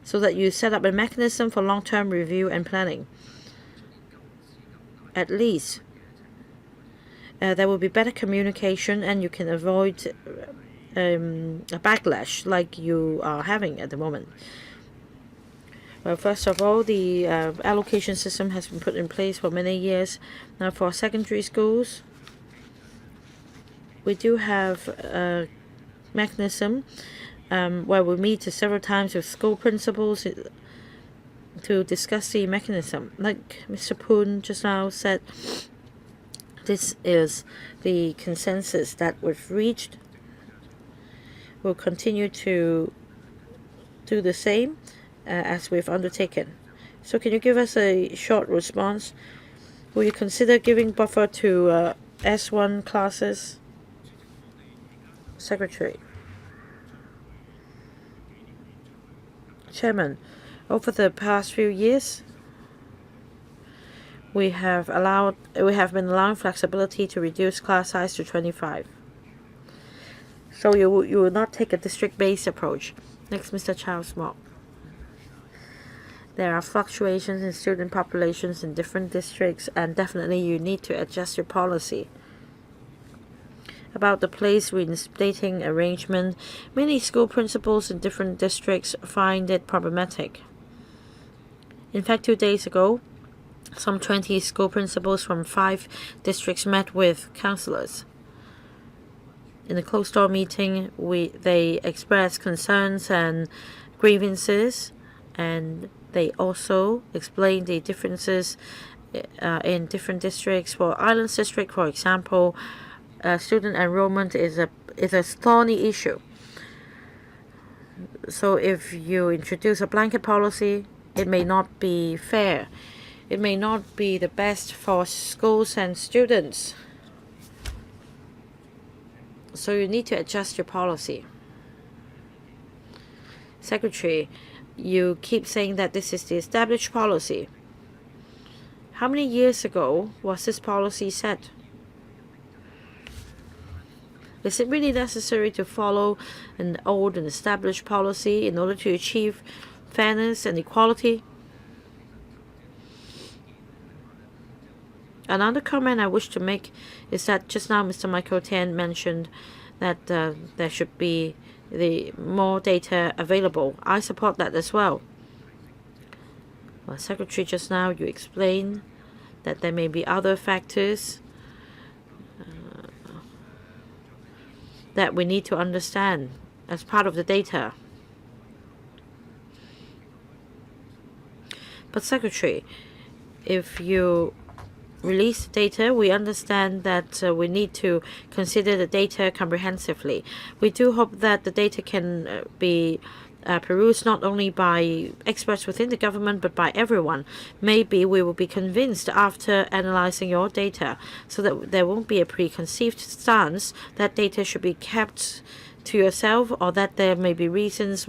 so that you set up a mechanism for long-term review and planning? At least there will be better communication, and you can avoid a backlash like you are having at the moment. Well, first of all, the allocation system has been put in place for many years. Now, for secondary schools, we do have a mechanism where we meet several times with school principals to discuss the mechanism. Like Mr. Poon just now said, this is the consensus that we've reached. We'll continue to do the same as we've undertaken. So can you give us a short response? Will you consider giving buffer to S1 classes? Secretary. Chairman, over the past few years, we have been allowing flexibility to reduce class size to 25. So you will not take a district-based approach. Next, Mr. Charles Mock. There are fluctuations in student populations in different districts, and definitely you need to adjust your policy. About the place reinstating arrangement, many school principals in different districts find it problematic. In fact, 2 days ago, some 20 school principals from 5 districts met with counselors. In a closed-door meeting, they expressed concerns and grievances, and they also explained the differences in different districts. For Islands District, for example, student enrollment is a thorny issue. So if you introduce a blanket policy, it may not be fair. It may not be the best for schools and students. So you need to adjust your policy. Secretary, you keep saying that this is the established policy. How many years ago was this policy set? Is it really necessary to follow an old and established policy in order to achieve fairness and equality? Another comment I wish to make is that just now Mr. Michael Tian mentioned that there should be more data available. I support that as well. Well, Secretary, just now you explained that there may be other factors that we need to understand as part of the data. But Secretary, if you release data, we understand that we need to consider the data comprehensively. We do hope that the data can be perused not only by experts within the government but by everyone. Maybe we will be convinced after analyzing your data, so that there won't be a preconceived stance that data should be kept to yourself, or that there may be reasons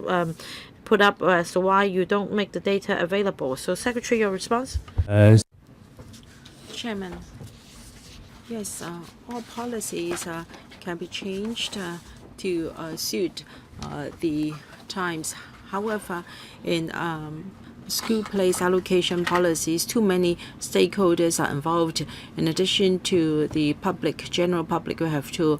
put up as to why you don't make the data available. So, Secretary, your response? Chairman, yes, all policies can be changed to suit the times. However, in school place allocation policies, too many stakeholders are involved. In addition to the general public, we have to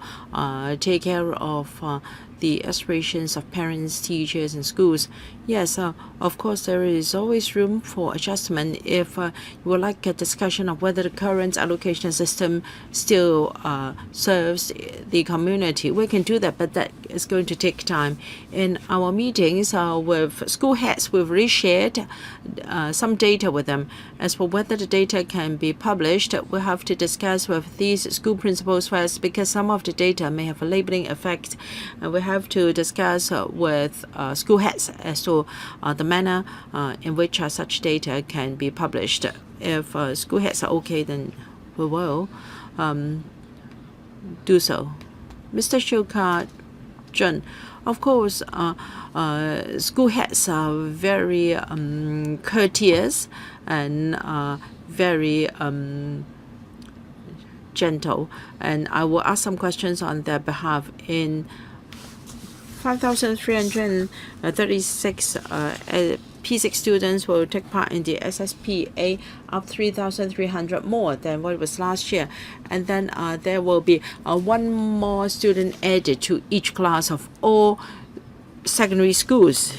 take care of the aspirations of parents, teachers, and schools. Yes, of course, there is always room for adjustment. If you would like a discussion of whether the current allocation system still serves the community, we can do that, but that is going to take time. In our meetings with school heads, we've already shared some data with them. As for whether the data can be published, we'll have to discuss with these school principals first, because some of the data may have a labeling effect, and we have to discuss with school heads as to the manner in which such data can be published. If school heads are okay, then we will do so. Mr. SHIU Ka-chun, of course, school heads are very courteous and very gentle, and I will ask some questions on their behalf. In 5,336 P6 students will take part in the SSPA, up 3,300 more than what it was last year. And then there will be one more student added to each class of all secondary schools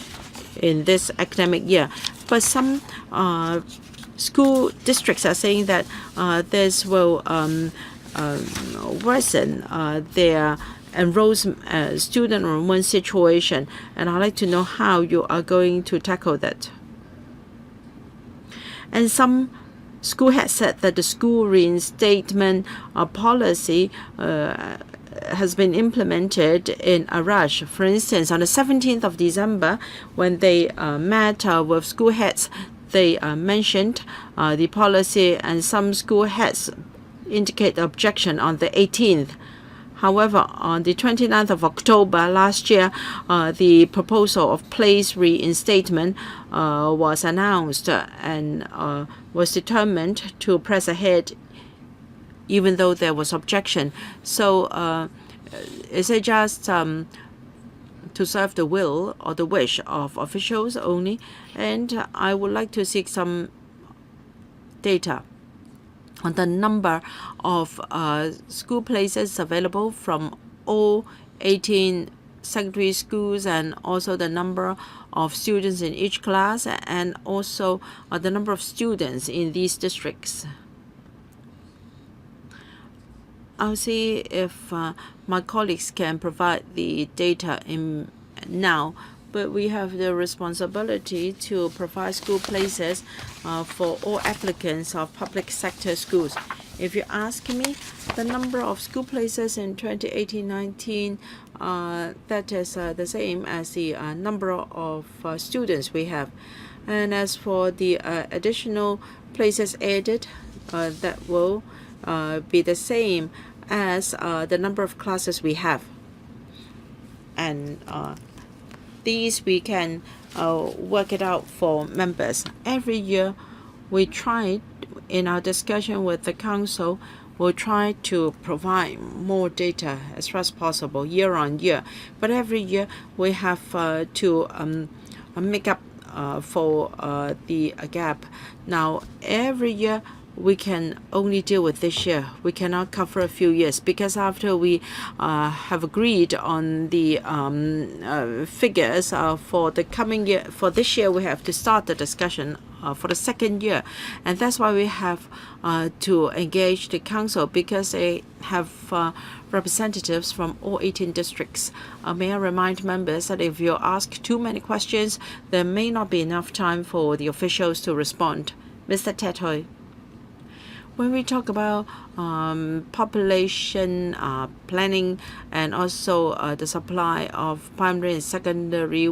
in this academic year. But some school districts are saying that this will worsen their student enrollment situation, and I'd like to know how you are going to tackle that. And some school heads said that the school reinstatement policy has been implemented in a rush. For instance, on the 17th of December, when they met with school heads, they mentioned the policy, and some school heads indicate objection on the 18th. However, on the 29th of October last year, the proposal of place reinstatement was announced and was determined to press ahead even though there was objection. So is it just to serve the will or the wish of officials only? And I would like to seek some data on the number of school places available from all 18 secondary schools, and also the number of students in each class, and also the number of students in these districts. I'll see if my colleagues can provide the data now, but we have the responsibility to provide school places for all applicants of public sector schools. If you ask me, the number of school places in 2018-19, that is the same as the number of students we have. And as for the additional places added, that will be the same as the number of classes we have. And these we can work it out for members. Every year we try, in our discussion with the council, we'll try to provide more data as far as possible year on year. But every year we have to make up for the gap. Now every year we can only deal with this year. We cannot cover a few years, because after we have agreed on the figures for the coming year, for this year, we have to start the discussion for the second year. And that's why we have to engage the council, because they have representatives from all 18 districts. May I remind members that if you ask too many questions, there may not be enough time for the officials to respond. Mr. Tetoy. When we talk about population planning and also the supply of primary and secondary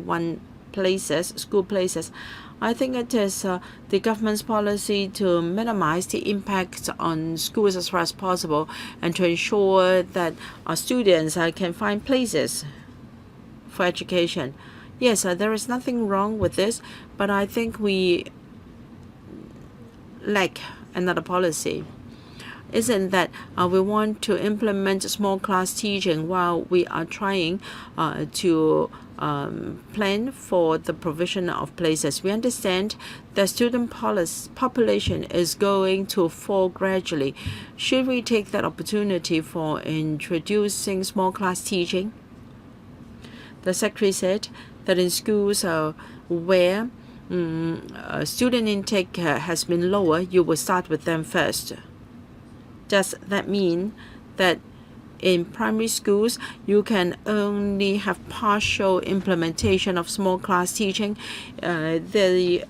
school places, I think it is the government's policy to minimize the impact on schools as far as possible, and to ensure that students can find places for education. Yes, there is nothing wrong with this, but I think we lack another policy. Isn't that we want to implement small class teaching while we are trying to plan for the provision of places. We understand the student population is going to fall gradually. Should we take that opportunity for introducing small class teaching? The secretary said that in schools where student intake has been lower, you will start with them first. Does that mean that in primary schools you can only have partial implementation of small class teaching? The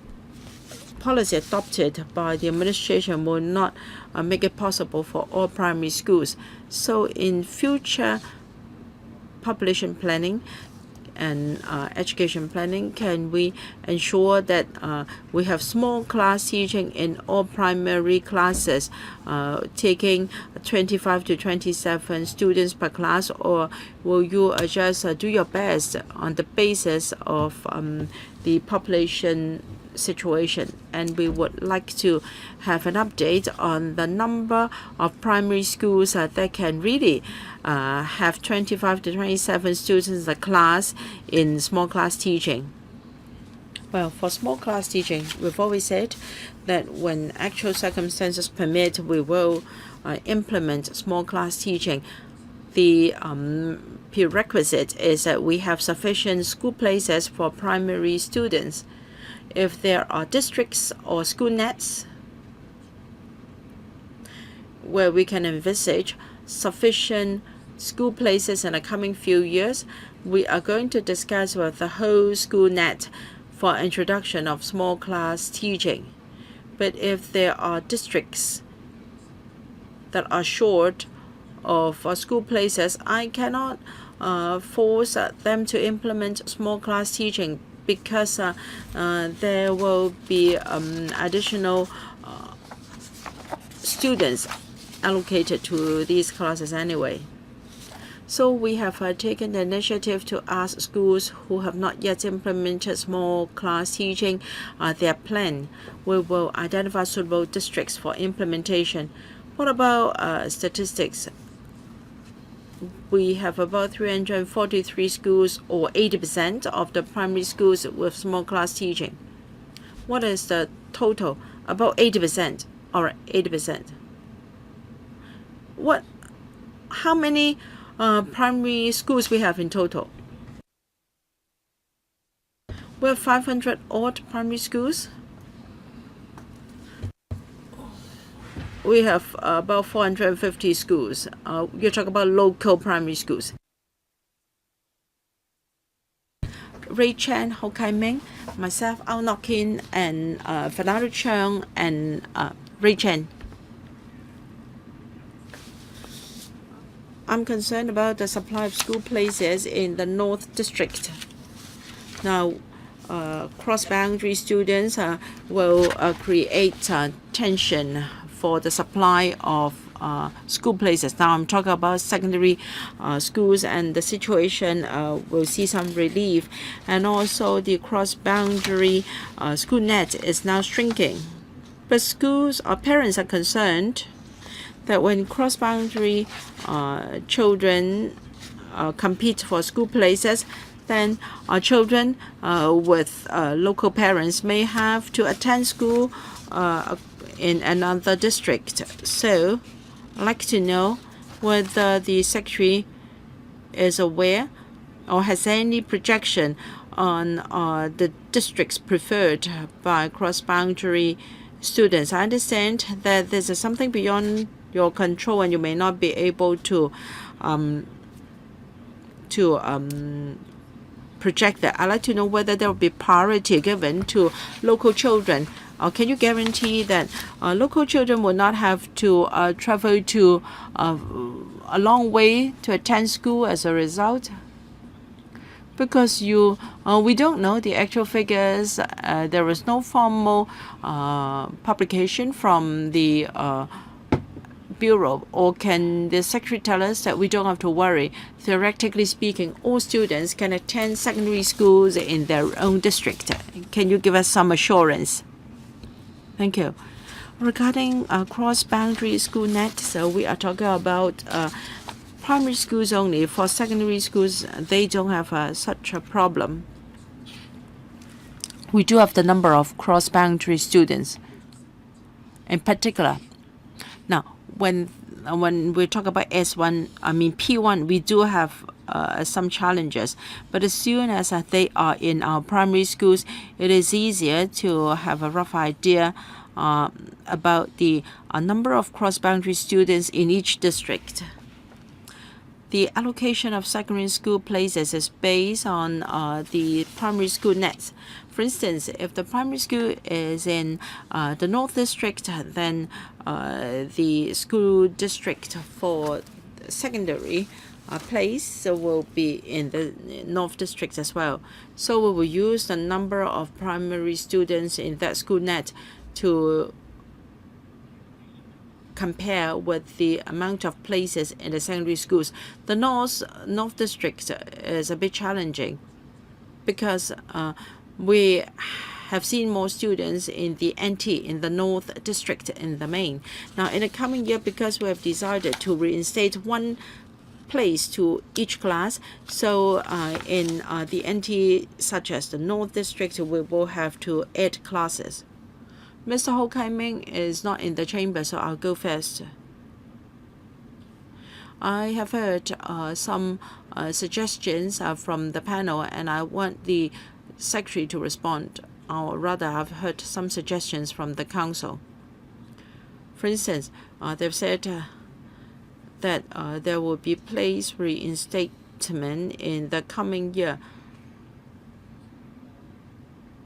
policy adopted by the administration will not make it possible for all primary schools. So in future population planning and education planning, can we ensure that we have small class teaching in all primary classes, taking 25 to 27 students per class, or will you just do your best on the basis of the population situation? And we would like to have an update on the number of primary schools that can really have 25 to 27 students in the class in small class teaching. Well, for small class teaching, we've always said that when actual circumstances permit, we will implement small class teaching. The prerequisite is that we have sufficient school places for primary students. If there are districts or school nets where we can envisage sufficient school places in the coming few years, we are going to discuss with the whole school net for introduction of small class teaching. But if there are districts that are short of school places, I cannot force them to implement small class teaching, because there will be additional students allocated to these classes anyway. So we have taken the initiative to ask schools who have not yet implemented small class teaching their plan. We will identify suitable districts for implementation. What about statistics? We have about 343 schools, or 80% of the primary schools with small class teaching. What is the total? About 80%. All right, 80%. How many primary schools we have in total? We have 500 odd primary schools. We have about 450 schools. You're talking about local primary schools. Ray Chan, Ho Kai-ming, myself, Ao Nok-kin, and Fernando Cheung, and Ray Chan. I'm concerned about the supply of school places in the North District. Now, cross-boundary students will create tension for the supply of school places. Now I'm talking about secondary schools, and the situation will see some relief. And also the cross-boundary school net is now shrinking. But schools or parents are concerned that when cross-boundary children compete for school places, then our children with local parents may have to attend school in another district. So I'd like to know whether the Secretary is aware or has any projection on the districts preferred by cross-boundary students. I understand that this is something beyond your control and you may not be able to project that. I'd like to know whether there will be priority given to local children. Can you guarantee that local children will not have to travel to a long way to attend school as a result? Because we don't know the actual figures. There is no formal publication from the Bureau. Or can the Secretary tell us that we don't have to worry? Theoretically speaking, all students can attend secondary schools in their own district. Can you give us some assurance? Thank you. Regarding cross-boundary school net, so we are talking about primary schools only. For secondary schools, they don't have such a problem. We do have the number of cross-boundary students in particular. Now, when we talk about P1, we do have some challenges. But as soon as they are in our primary schools, it is easier to have a rough idea about the number of cross-boundary students in each district. The allocation of secondary school places is based on the primary school nets. For instance, if the primary school is in the North District, then the school district for secondary place will be in the North District as well. So we will use the number of primary students in that school net to compare with the amount of places in the secondary schools. The North District is a bit challenging because we have seen more students in the NT, in the North District in the main. Now, in the coming year, because we have decided to reinstate one place to each class, so in the NT, such as the North District, we will have to add classes. Mr. Ho Kai-ming is not in the chamber, so I'll go first. I have heard some suggestions from the panel, and I want the Secretary to respond. Or rather, I've heard some suggestions from the Council. For instance, they've said that there will be place reinstatement in the coming year.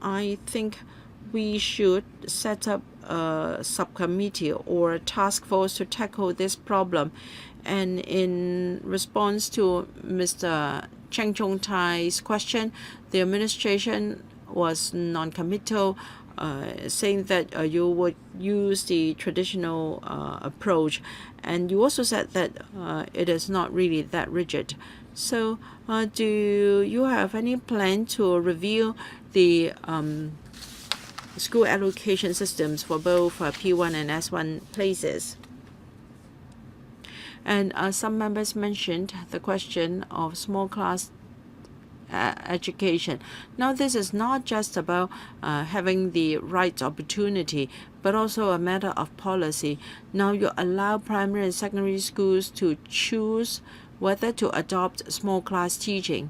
I think we should set up a subcommittee or a task force to tackle this problem. And in response to Mr. Cheng Chung-tai's question, the administration was non-committal saying that you would use the traditional approach, and you also said that it is not really that rigid. So do you have any plan to review the school allocation systems for both P1 and S1 places? And some members mentioned the question of small class education. Now, this is not just about having the right opportunity, but also a matter of policy. Now, you allow primary and secondary schools to choose whether to adopt small class teaching.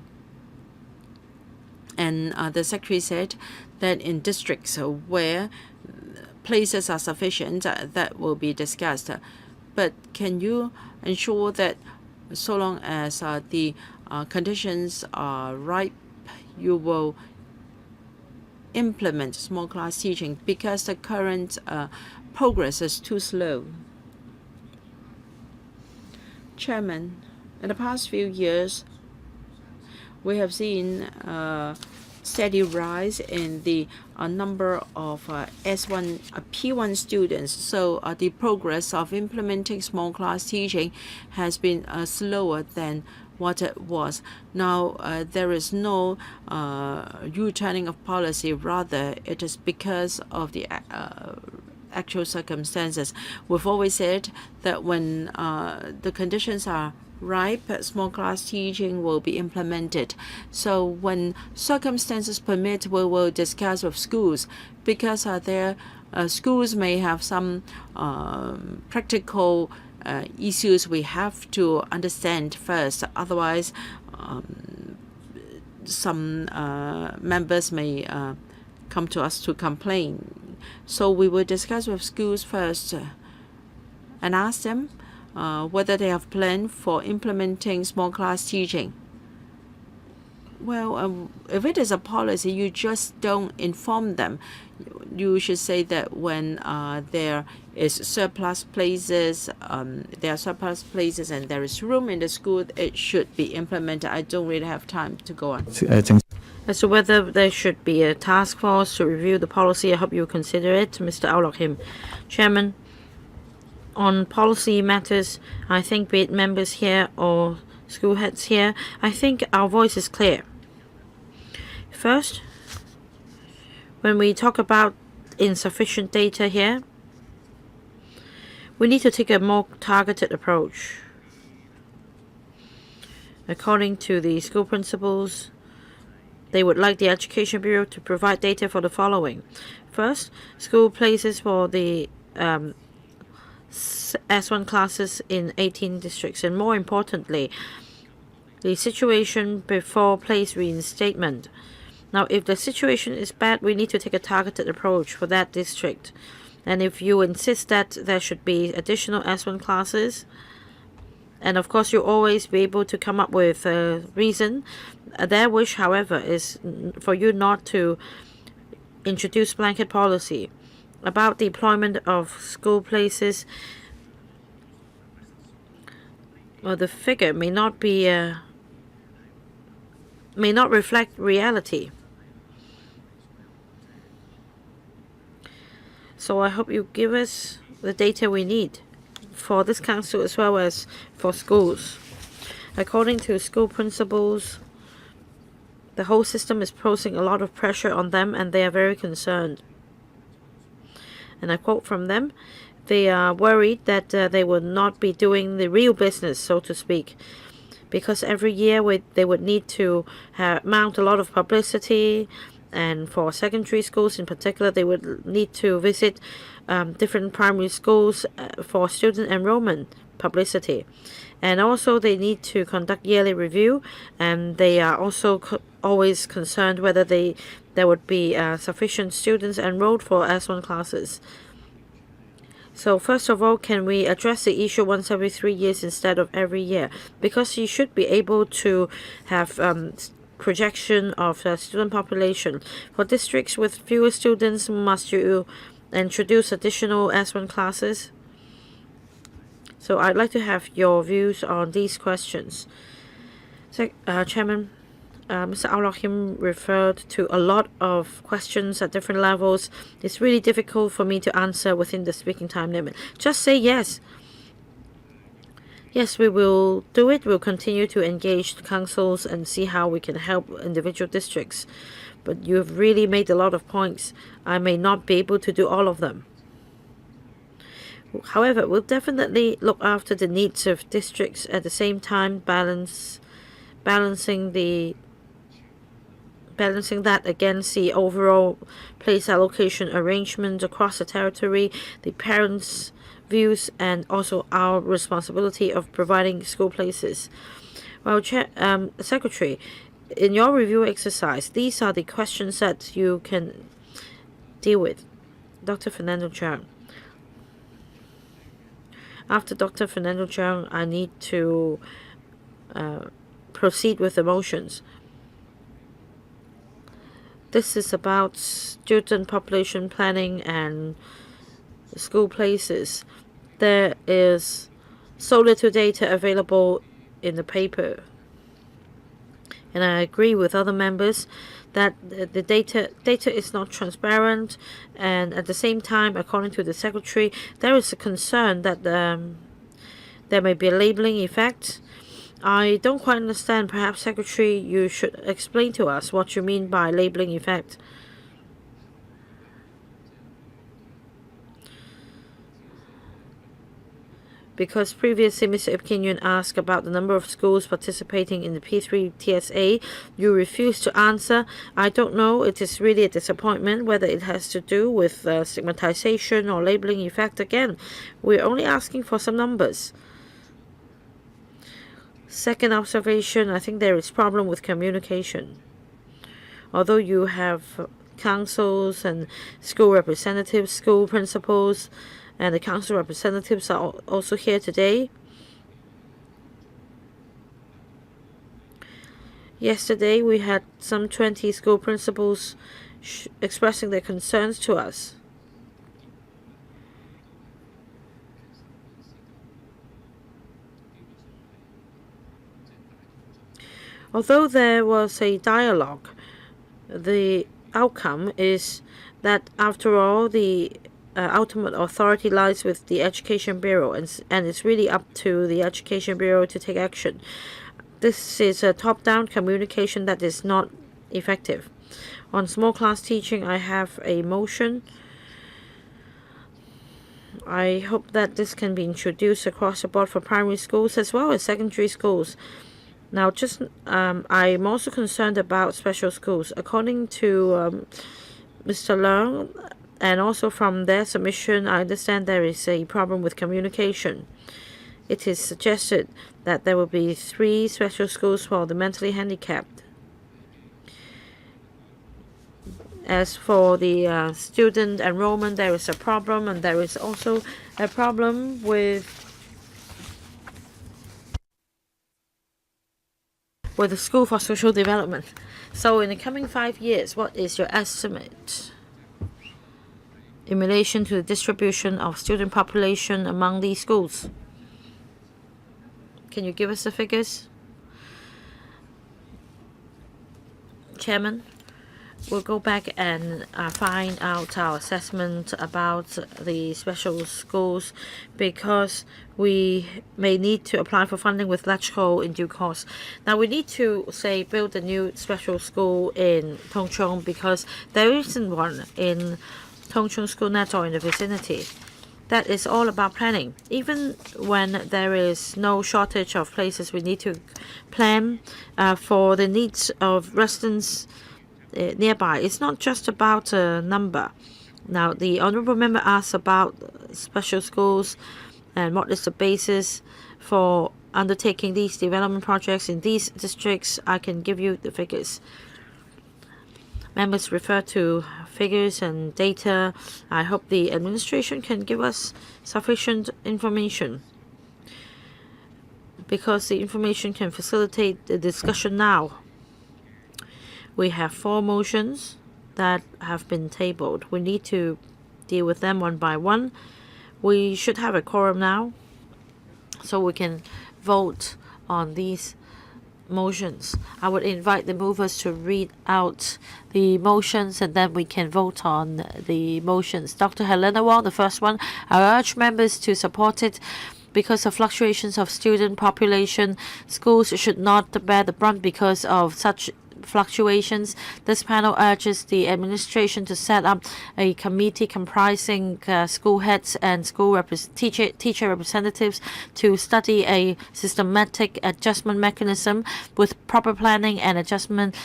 And the secretary said that in districts where places are sufficient, that will be discussed. But can you ensure that so long as the conditions are ripe, you will implement small class teaching, because the current progress is too slow? Chairman, in the past few years, we have seen steady rise in the number of P1 students. So the progress of implementing small class teaching has been slower than what it was. Now, there is no U-turning of policy. Rather, it is because of the actual circumstances. We've always said that when the conditions are ripe, small class teaching will be implemented. So when circumstances permit, we will discuss with schools, because their schools may have some practical issues we have to understand first. Otherwise, some members may come to us to complain. So we will discuss with schools first and ask them whether they have planned for implementing small class teaching. Well, if it is a policy, you just don't inform them. You should say that when there is surplus places, and there is room in the school, it should be implemented. I don't really have time to go on. As to whether there should be a task force to review the policy, I hope you consider it. Mr. Aulok-Him. Chairman, on policy matters, I think be it members here or school heads here, I think our voice is clear. First, when we talk about insufficient data here, we need to take a more targeted approach. According to the school principals, they would like the Education Bureau to provide data for the following. First, school places for the S1 classes in 18 districts, and more importantly, the situation before place reinstatement. Now, if the situation is bad, we need to take a targeted approach for that district. And if you insist that there should be additional S1 classes, and of course you'll always be able to come up with a reason. Their wish, however, is for you not to introduce blanket policy. About the deployment of school places, well, the figure may not reflect reality. So I hope you give us the data we need for this council as well as for schools. According to school principals, the whole system is posing a lot of pressure on them, and they are very concerned. And I quote from them, they are worried that they will not be doing the real business, so to speak, because every year they would need to mount a lot of publicity, and for secondary schools in particular, they would need to visit different primary schools for student enrollment publicity. And also they need to conduct yearly review, and they are also always concerned whether there would be sufficient students enrolled for S1 classes. So first of all, can we address the issue once every 3 years instead of every year? Because you should be able to have projection of student population. For districts with fewer students, must you introduce additional S1 classes? So I'd like to have your views on these questions. So, Chairman, Mr. Al-Rahim referred to a lot of questions at different levels. It's really difficult for me to answer within the speaking time limit. Just say yes. Yes, we will do it. We'll continue to engage the councils and see how we can help individual districts. But you have really made a lot of points. I may not be able to do all of them. However, we'll definitely look after the needs of districts at the same time, balancing that against the overall place allocation arrangement across the territory, the parents' views, and also our responsibility of providing school places. Well, Secretary, in your review exercise, these are the questions that you can deal with. Dr. Fernando Cheung. After Dr. Fernando Cheung, I need to proceed with the motions. This is about student population planning and school places. There is so little data available in the paper. And I agree with other members that the data is not transparent, and at the same time, according to the Secretary, there is a concern that there may be a labeling effect. I don't quite understand. Perhaps, Secretary, you should explain to us what you mean by labeling effect. Because previously Mr. Ip Kin Yuen asked about the number of schools participating in the P3 TSA, you refused to answer. I don't know. It is really a disappointment whether it has to do with stigmatization or labeling effect. Again, we're only asking for some numbers. Second observation, I think there is problem with communication. Although you have councils and school representatives, school principals, and the council representatives are also here today. Yesterday, we had some 20 school principals expressing their concerns to us. Although there was a dialogue, the outcome is that after all, the ultimate authority lies with the Education Bureau, and it's really up to the Education Bureau to take action. This is a top-down communication that is not effective. On small class teaching, I have a motion. I hope that this can be introduced across the board for primary schools as well as secondary schools. Now, I'm also concerned about special schools. According to Mr. Leung, and also from their submission, I understand there is a problem with communication. It is suggested that there will be 3 special schools for the mentally handicapped. As for the student enrollment, there is a problem, and there is also a problem with the School for Social Development. So in the coming 5 years, what is your estimate in relation to the distribution of student population among these schools? Can you give us the figures? Chairman, we'll go back and find out our assessment about the special schools, because we may need to apply for funding with LegCo in due course. Now, we need to, say, build a new special school in Tung Chung, because there isn't one in Tung Chung School Net or in the vicinity. That is all about planning. Even when there is no shortage of places, we need to plan for the needs of residents nearby. It's not just about a number. Now, the honourable member asked about special schools and what is the basis for undertaking these development projects in these districts. I can give you the figures. Members refer to figures and data. I hope the administration can give us sufficient information, because the information can facilitate the discussion now. We have 4 motions that have been tabled. We need to deal with them one by one. We should have a quorum now, so we can vote on these motions. I would invite the movers to read out the motions and then we can vote on the motions. Dr. Helena Wong, the first one. I urge members to support it. Because of fluctuations of student population, schools should not bear the brunt because of such fluctuations. This panel urges the administration to set up a committee comprising school heads and school teacher representatives to study a systematic adjustment mechanism with proper planning and adjustment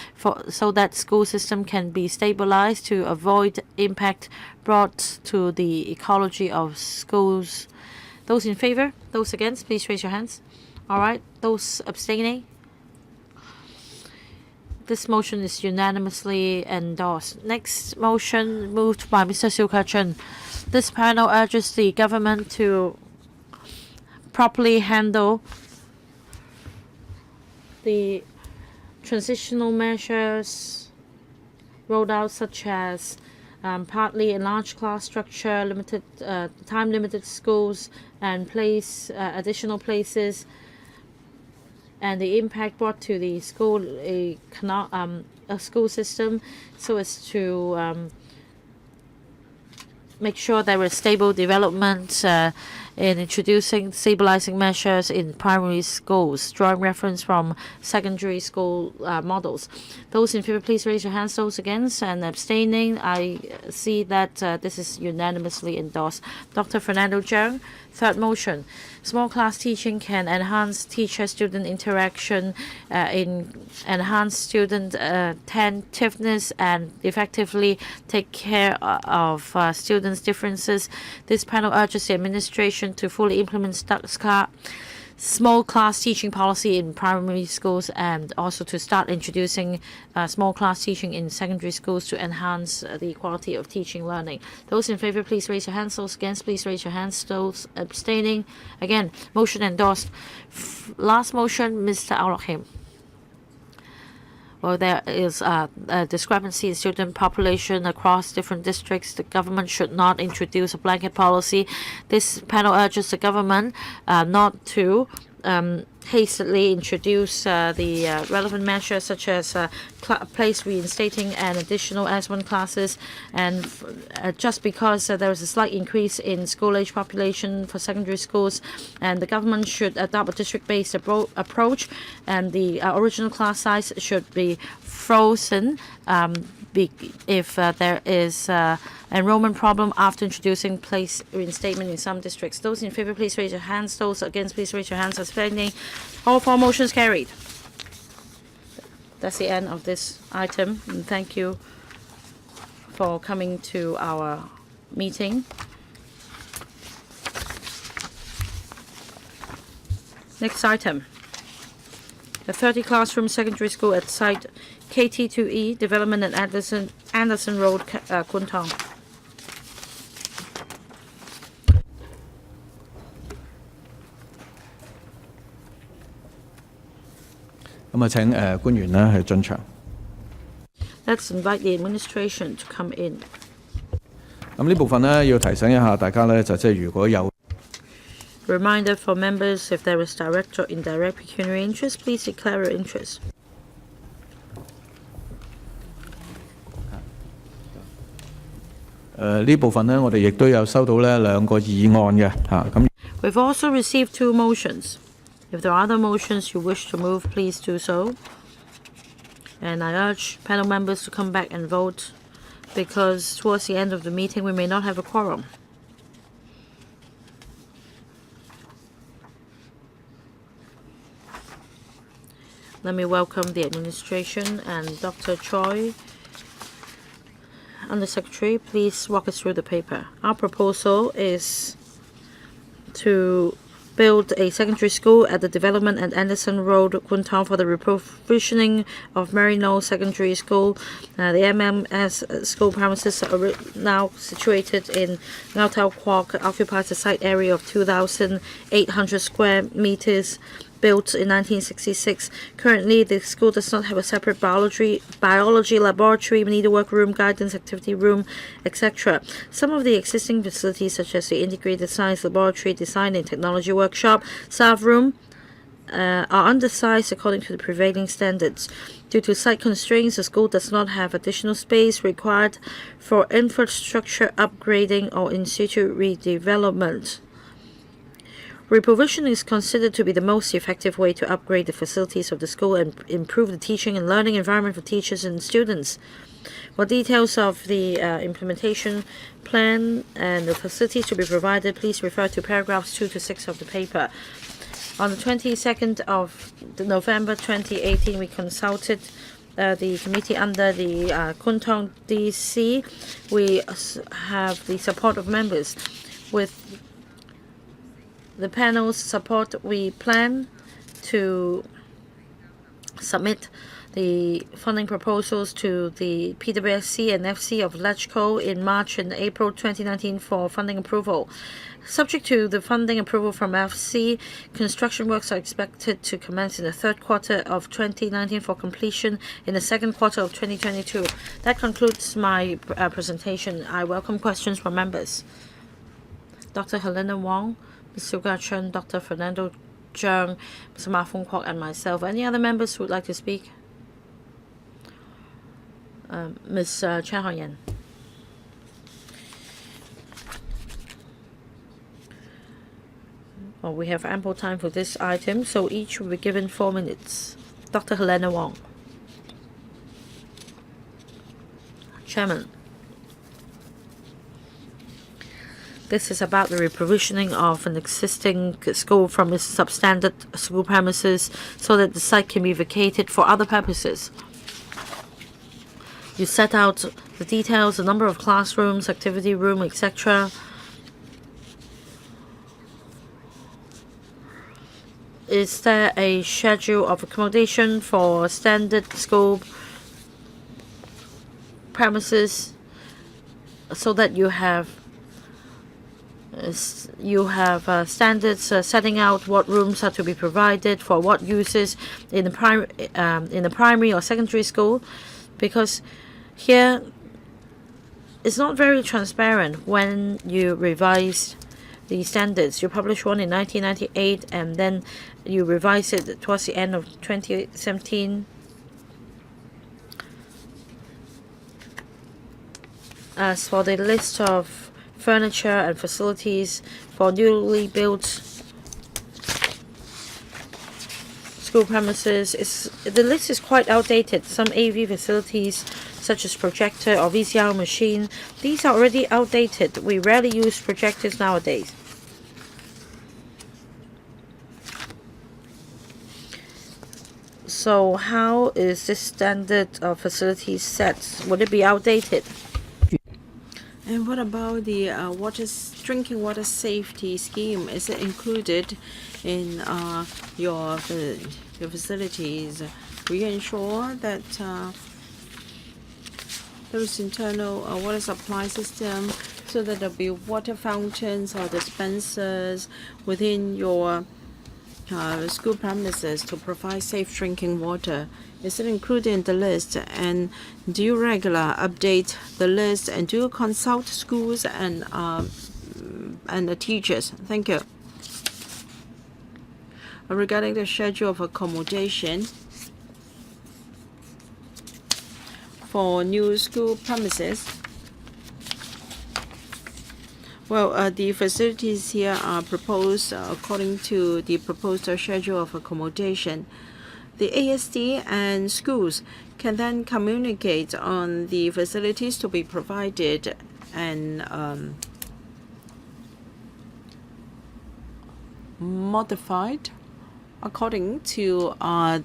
so that school system can be stabilized to avoid impact brought to the ecology of schools. Those in favor? Those against? Please raise your hands. All right. Those abstaining? This motion is unanimously endorsed. Next motion moved by Mr. SHIU Ka-chun. This panel urges the government to properly handle the transitional measures rolled out, such as partly enlarged class structure, limited time-limited schools, and additional places, and the impact brought to the school school system, so as to make sure there is stable development in introducing stabilizing measures in primary schools, drawing reference from secondary school models. Those in favor, please raise your hands. Those against and abstaining, I see that this is unanimously endorsed. Dr. Fernando Zhang, third motion. Small class teaching can enhance teacher-student interaction, enhance student attentiveness, and effectively take care of students' differences. This panel urges the administration to fully implement small class teaching policy in primary schools and also to start introducing small class teaching in secondary schools to enhance the quality of teaching learning. Those in favor, please raise your hands. Those against, please raise your hands. Those abstaining, again, motion endorsed. Last motion, Mr. Al-Rahim. Well, there is a discrepancy in student population across different districts. The government should not introduce a blanket policy. This panel urges the government not to hastily introduce the relevant measures, such as place reinstating and additional S1 classes, and just because there is a slight increase in school-age population for secondary schools, and the government should adopt a district-based approach, and the original class size should be frozen if there is enrollment problem after introducing place reinstatement in some districts. Those in favor, please raise your hands. Those against, please raise your hands. Abstaining. All four motions carried. That's the end of this item. And thank you for coming to our meeting. Next item. The 30 classroom secondary school at site KT2E Development at Anderson Road, Kwun Tong. 咁啊，請官員呢去進場。Let's invite the administration to come in. 咁呢部分呢，要提醒一下大家呢，即係如果有 Reminder for members, if there is direct or indirect pecuniary interest, please declare your interest. 呢部分呢，我哋亦都有收到呢兩個議案嘅嚇。咁 We've also received two motions. If there are other motions you wish to move, please do so. And I urge panel members to come back and vote, because towards the end of the meeting we may not have a quorum. Let me welcome the administration and Dr. Choi. Undersecretary, please walk us through the paper. Our proposal is to build a secondary school at the development at Anderson Road, Kwun Tong, for the reprovisioning of Marino Secondary School. The MMS school premises are now situated in Ngau Tau Kwok, occupies a site area of 2,800 square meters. Built in 1966. Currently, the school does not have a separate biology laboratory, needlework room, guidance activity room, etc. Some of the existing facilities, such as the integrated science laboratory, design and technology workshop, staff room, are undersized according to the prevailing standards. Due to site constraints, the school does not have additional space required for infrastructure upgrading or in situ redevelopment. Reprovisioning is considered to be the most effective way to upgrade the facilities of the school and improve the teaching and learning environment for teachers and students. For details of the implementation plan and the facilities to be provided, please refer to paragraphs 2 to 6 of the paper. On the 22nd of November 2018, we consulted the committee under the Kuntong DC. We have the support of members. With the panel's support, we plan to submit the funding proposals to the PWSC and FC of LegCo in March and April 2019 for funding approval. Subject to the funding approval from FC, construction works are expected to commence in the third quarter of 2019 for completion in the second quarter of 2022. That concludes my presentation. I welcome questions from members. Dr. Helena Wong, Ms. SHIU Ka-chun, Dr. Fernando Zhang, Mr. Ma Fung Kwok, and myself. Any other members who would like to speak? Ms. Chen Hong-yan. Well, we have ample time for this item, so each will be given 4 minutes. Dr. Helena Wong. Chairman. This is about the reprovisioning of an existing school from its substandard school premises so that the site can be vacated for other purposes. You set out the details, the number of classrooms, activity room, etc. Is there a schedule of accommodation for standard school premises so that you have standards setting out what rooms are to be provided for what uses in the primary or secondary school? Because here it's not very transparent when you revise the standards. You published one in 1998 and then you revise it towards the end of 2017. As for the list of furniture and facilities for newly built school premises, the list is quite outdated. Some AV facilities such as projector or VCR machine, these are already outdated. We rarely use projectors nowadays. So how is this standard of facilities set? Would it be outdated? And what about the drinking water safety scheme? Is it included in your facilities? We ensure that there is internal water supply system so that there'll be water fountains or dispensers within your school premises to provide safe drinking water. Is it included in the list? And do you regularly update the list? And do you consult schools and the teachers? Thank you. Regarding the schedule of accommodation for new school premises, well, the facilities here are proposed according to the proposed schedule of accommodation. The ASD and schools can then communicate on the facilities to be provided and modified according to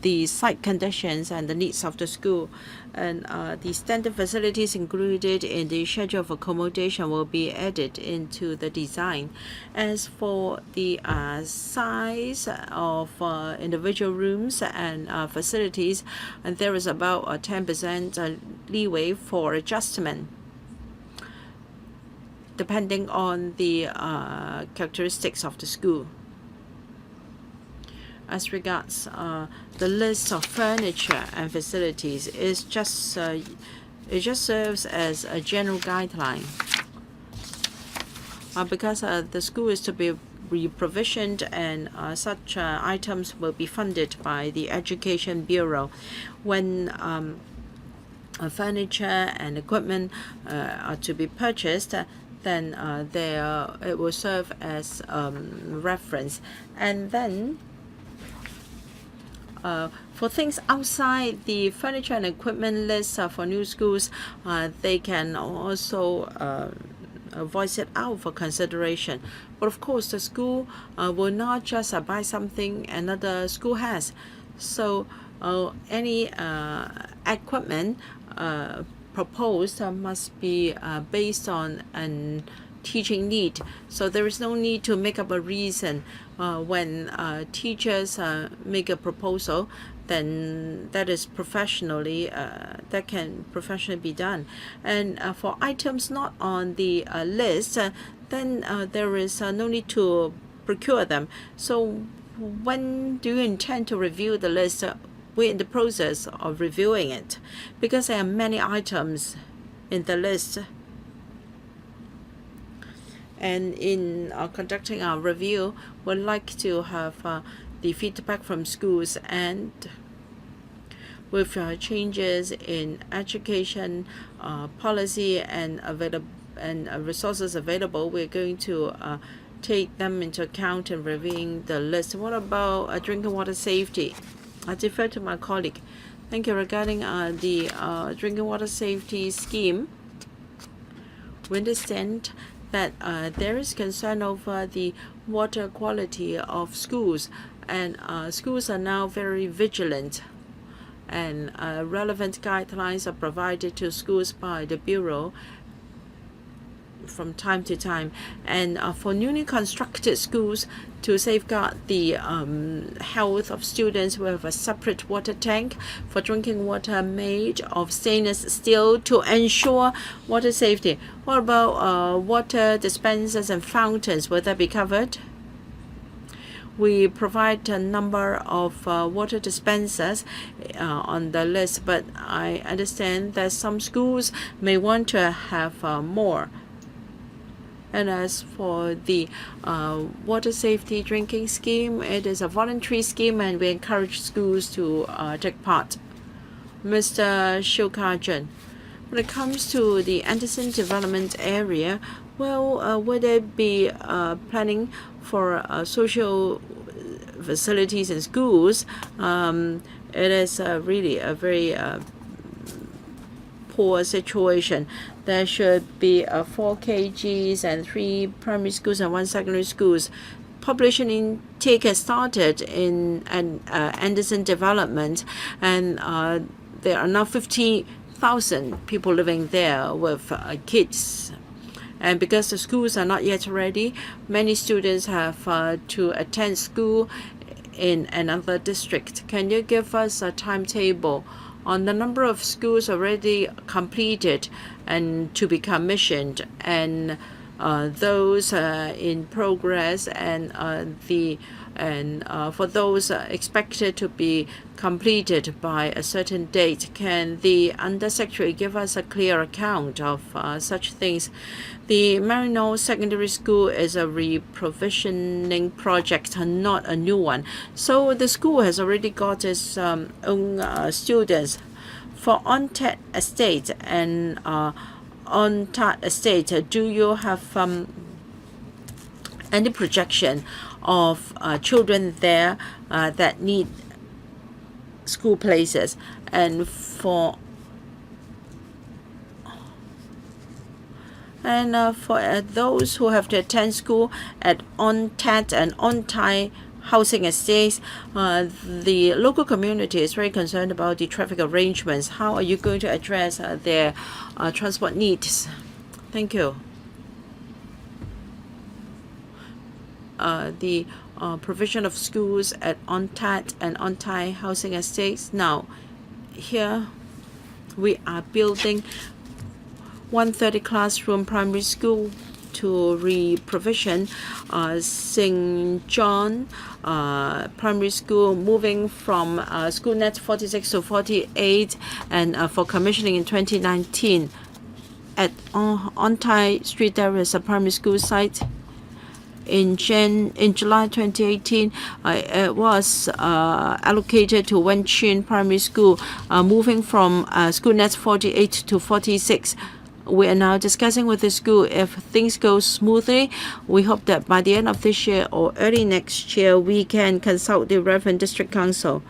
the site conditions and the needs of the school. And the standard facilities included in the schedule of accommodation will be added into the design. As for the size of individual rooms and facilities, and there is about a 10% leeway for adjustment depending on the characteristics of the school. As regards the list of furniture and facilities, it just serves as a general guideline because the school is to be re-provisioned, and such items will be funded by the Education Bureau. When furniture and equipment are to be purchased, then it will serve as reference. And then for things outside the furniture and equipment list for new schools, they can also voice it out for consideration. But of course, the school will not just buy something another school has. So any equipment proposed must be based on an teaching need. So there is no need to make up a reason. When teachers make a proposal, then that is professionally that can professionally be done. And for items not on the list, then there is no need to procure them. So when do you intend to review the list? We're in the process of reviewing it because there are many items in the list. And in conducting our review, we'd like to have the feedback from schools, and with changes in education policy and resources available, we're going to take them into account in reviewing the list. What about drinking water safety? I defer to my colleague. Thank you. Regarding the drinking water safety scheme, we understand that there is concern over the water quality of schools, and schools are now very vigilant, and relevant guidelines are provided to schools by the Bureau from time to time. And for newly constructed schools, to safeguard the health of students, we have a separate water tank for drinking water made of stainless steel to ensure water safety. What about water dispensers and fountains? Will that be covered? We provide a number of water dispensers on the list, but I understand that some schools may want to have more. And as for the water safety drinking scheme, it is a voluntary scheme, and we encourage schools to take part. Mr. SHIU Ka-chun, when it comes to the Anderson development area, well, will there be planning for social facilities in schools? It is really a very poor situation. There should be 4 KGs and 3 primary schools and 1 secondary schools. Population intake has started in Anderson development, and there are now 50,000 people living there with kids. And because the schools are not yet ready, many students have to attend school in another district. Can you give us a timetable on the number of schools already completed and to be commissioned, and those in progress, and for those expected to be completed by a certain date? Can the Undersecretary give us a clear account of such things? The Marino Secondary School is a re-provisioning project, not a new one. So the school has already got its own students. For Untitled Estate and Untitled Estate, do you have any projection of children there that need school places? And for those who have to attend school at on-TAT and on-TIE housing estates, the local community is very concerned about the traffic arrangements. How are you going to address their transport needs? Thank you. The provision of schools at on-TAT and on-TIE housing estates. Now, here we are building 130 classroom primary school to re-provision St. John Primary School, moving from school net 46 to 48, and for commissioning in 2019. At On Tai Street, there is a primary school site, In July 2018, it was allocated to Wenchun Primary School, moving from school nets 48 to 46. We are now discussing with the school if things go smoothly. We hope that by the end of this year or early next year, we can consult the relevant district council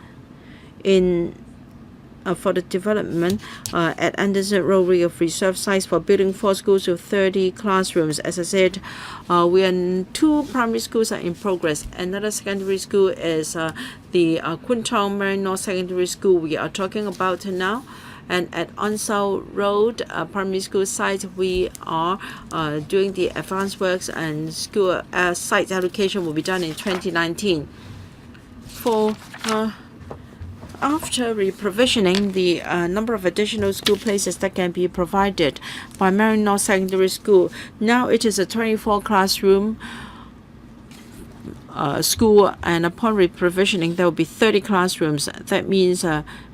for the development at Anderson Road. We have reserved sites for building 4 schools with 30 classrooms. As I said, 2 primary schools are in progress. Another secondary school is the Kwun Tong Marine North Secondary School we are talking about now. And at Onsao Road Primary School site, we are doing the advanced works, and school site allocation will be done in 2019. After reprovisioning, the number of additional school places that can be provided by Marine North Secondary School, now it is a 24 classroom school, and upon reprovisioning there will be 30 classrooms. That means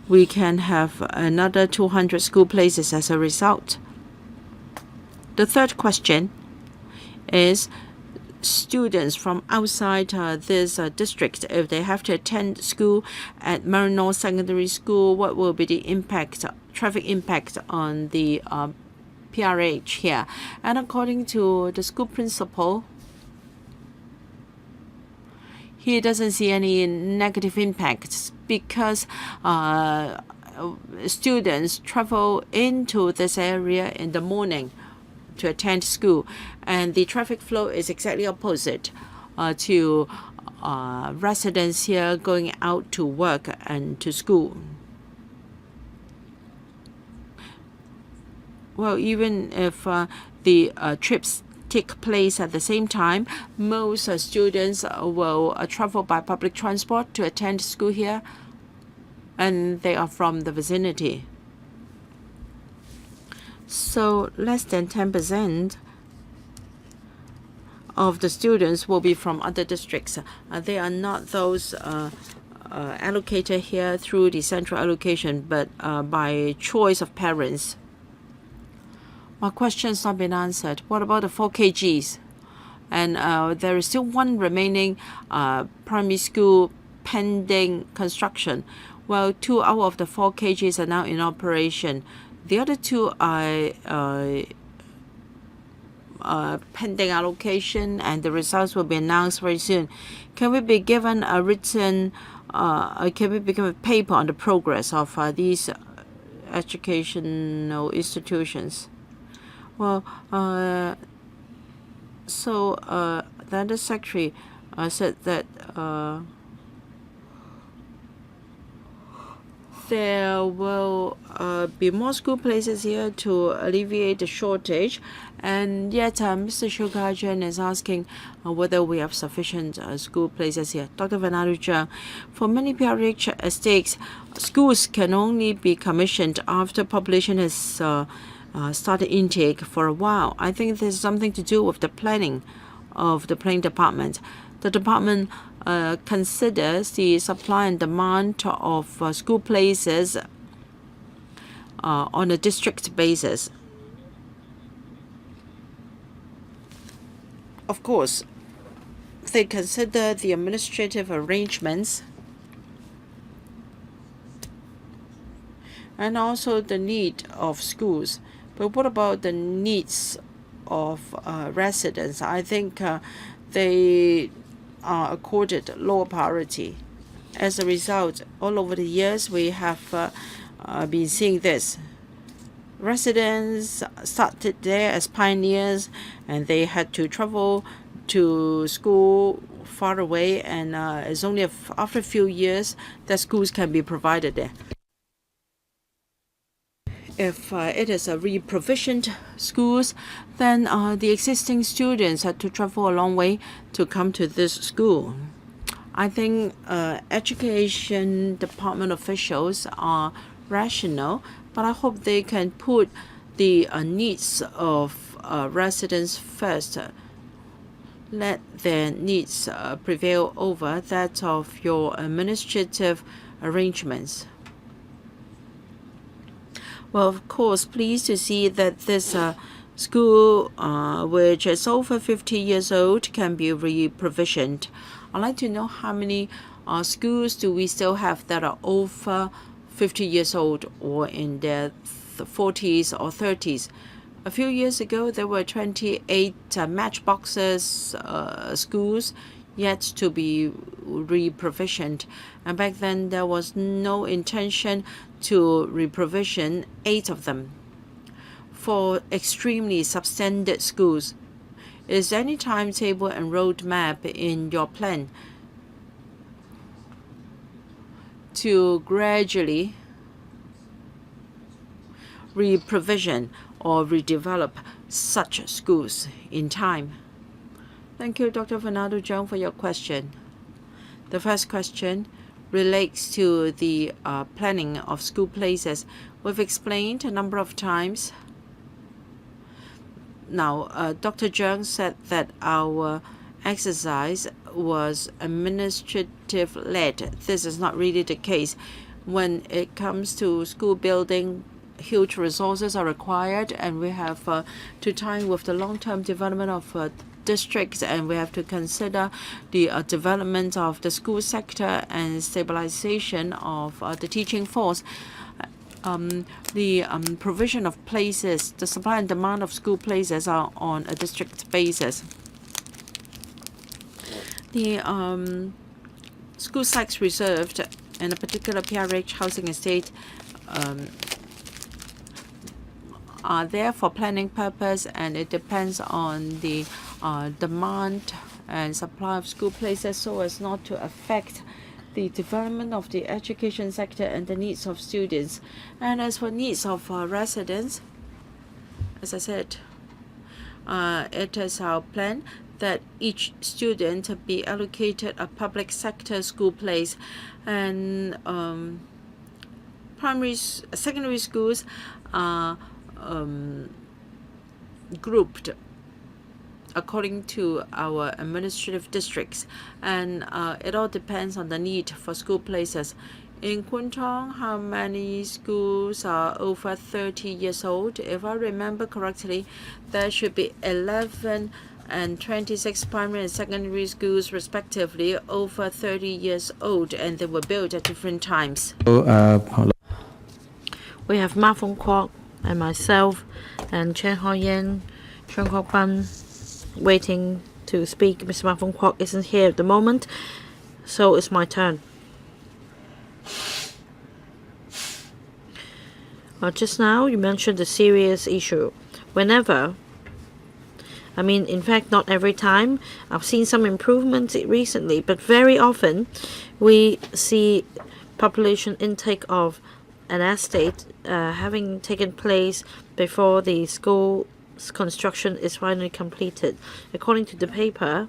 we can have another 200 school places as a result. The third question is students from outside this district, if they have to attend school at Marine North Secondary School, what will be the traffic impact on the PRH here? And according to the school principal, he doesn't see any negative impacts because students travel into this area in the morning to attend school, and the traffic flow is exactly opposite to residents here going out to work and to school. Well, even if the trips take place at the same time, most students will travel by public transport to attend school here, and they are from the vicinity. So less than 10% of the students will be from other districts. They are not those allocated here through the central allocation, but by choice of parents. My question's not been answered. What about the 4 KGs? And there is still 1 remaining primary school pending construction. Well, 2 out of the 4 KGs are now in operation. The other 2 are pending allocation, and the results will be announced very soon. Can we be given a written, can we be given a paper on the progress of these educational institutions? Well, the Undersecretary said that there will be more school places here to alleviate the shortage, and yet Mr. SHIU Ka-chun is asking whether we have sufficient school places here. Dr. Vanadu Zhang, for many PRH estates, schools can only be commissioned after population has started intake for a while. I think there's something to do with the planning of the planning department. The department considers the supply and demand of school places on a district basis. Of course, they consider the administrative arrangements and also the need of schools. But what about the needs of residents? I think they are accorded lower priority. As a result, all over the years, we have been seeing this. Residents started there as pioneers, and they had to travel to school far away, and it's only after a few years that schools can be provided there. If it is a re-provisioned schools, then the existing students had to travel a long way to come to this school. I think education department officials are rational, but I hope they can put the needs of residents first. Let their needs prevail over that of your administrative arrangements. Well, of course, pleased to see that this school which is over 50 years old can be re-provisioned. I'd like to know how many schools do we still have that are over 50 years old or in their 40s or 30s. A few years ago, there were 28 matchboxes schools yet to be re-provisioned. And back then, there was no intention to re-provision 8 of them. For extremely substandard schools, is there any timetable and roadmap in your plan to gradually re-provision or redevelop such schools in time? Thank you, Dr. Fernando Zhang, for your question. The first question relates to the planning of school places. We've explained a number of times. Now, Dr. Zhang said that our exercise was administrative-led. This is not really the case. When it comes to school building, huge resources are required, and we have to tie with the long-term development of districts, and we have to consider the development of the school sector and stabilization of the teaching force. The provision of places, the supply and demand of school places are on a district basis. The school sites reserved in a particular PRH housing estate are there for planning purpose, and it depends on the demand and supply of school places so as not to affect the development of the education sector and the needs of students. And as for needs of residents, as I said, it is our plan that each student be allocated a public sector school place, and secondary schools are grouped according to our administrative districts, and it all depends on the need for school places. In Kwun Tong, how many schools are over 30 years old? If I remember correctly, there should be 11 and 26 primary and secondary schools respectively over 30 years old, and they were built at different times. We have Ma Fong Kwok and myself and Chen Ho-yen, Chung Kok Ban waiting to speak. Mr. Ma Fong Kwok isn't here at the moment, so it's my turn. Just now you mentioned a serious issue. In fact, not every time. I've seen some improvement recently, but very often we see population intake of an estate having taken place before the school construction is finally completed. According to the paper,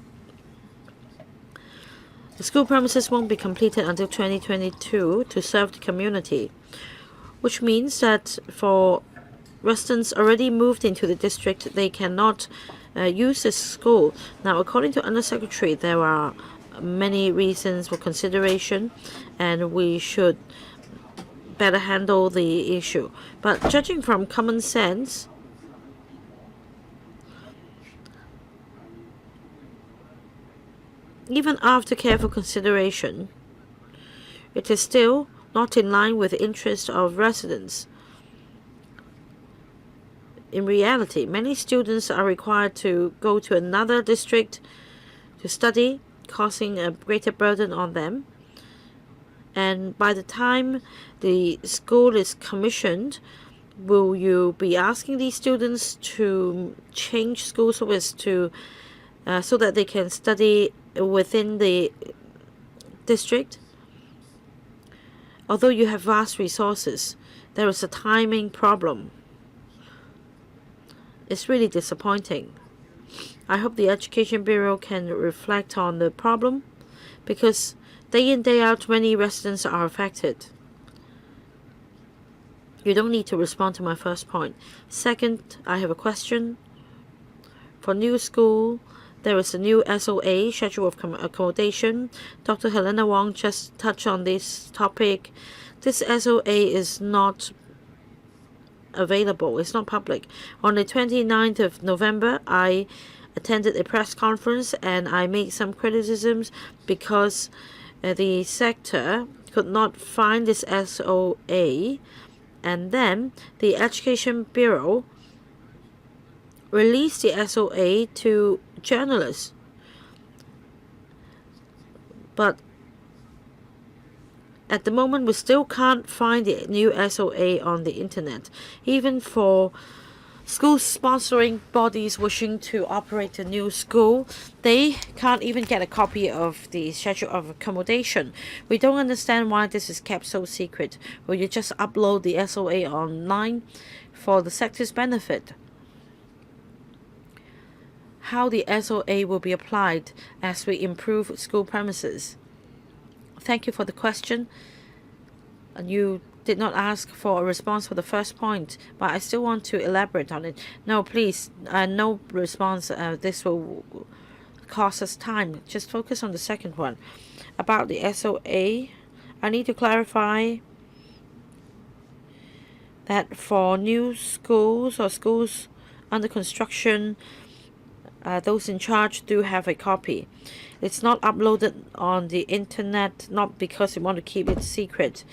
the school premises won't be completed until 2022 to serve the community, which means that for residents already moved into the district, they cannot use this school. Now, according to Undersecretary, there are many reasons for consideration, and we should better handle the issue. But judging from common sense, even after careful consideration, it is still not in line with the interest of residents. In reality, many students are required to go to another district to study, causing a greater burden on them. And by the time the school is commissioned, will you be asking these students to change school so that they can study within the district? Although you have vast resources, there is a timing problem. It's really disappointing. I hope the Education Bureau can reflect on the problem, because day in, day out, many residents are affected. You don't need to respond to my first point. Second, I have a question. For new school, there is a new SOA, Schedule of Accommodation. Dr. Helena Wong just touched on this topic. This SOA is not available. It's not public. On the 29th of November, I attended a press conference and I made some criticisms because the sector could not find this SOA, and then the Education Bureau released the SOA to journalists. But at the moment, we still can't find the new SOA on the internet. Even for school sponsoring bodies wishing to operate a new school, they can't even get a copy of the schedule of accommodation. We don't understand why this is kept so secret. Will you just upload the SOA online for the sector's benefit? How the SOA will be applied as we improve school premises? Thank you for the question. You did not ask for a response for the first point, but I still want to elaborate on it. No, please, no response. This will cost us time. Just focus on the second one. About the SOA, I need to clarify that for new schools or schools under construction, those in charge do have a copy. It's not uploaded on the internet, not because we want to keep it secret.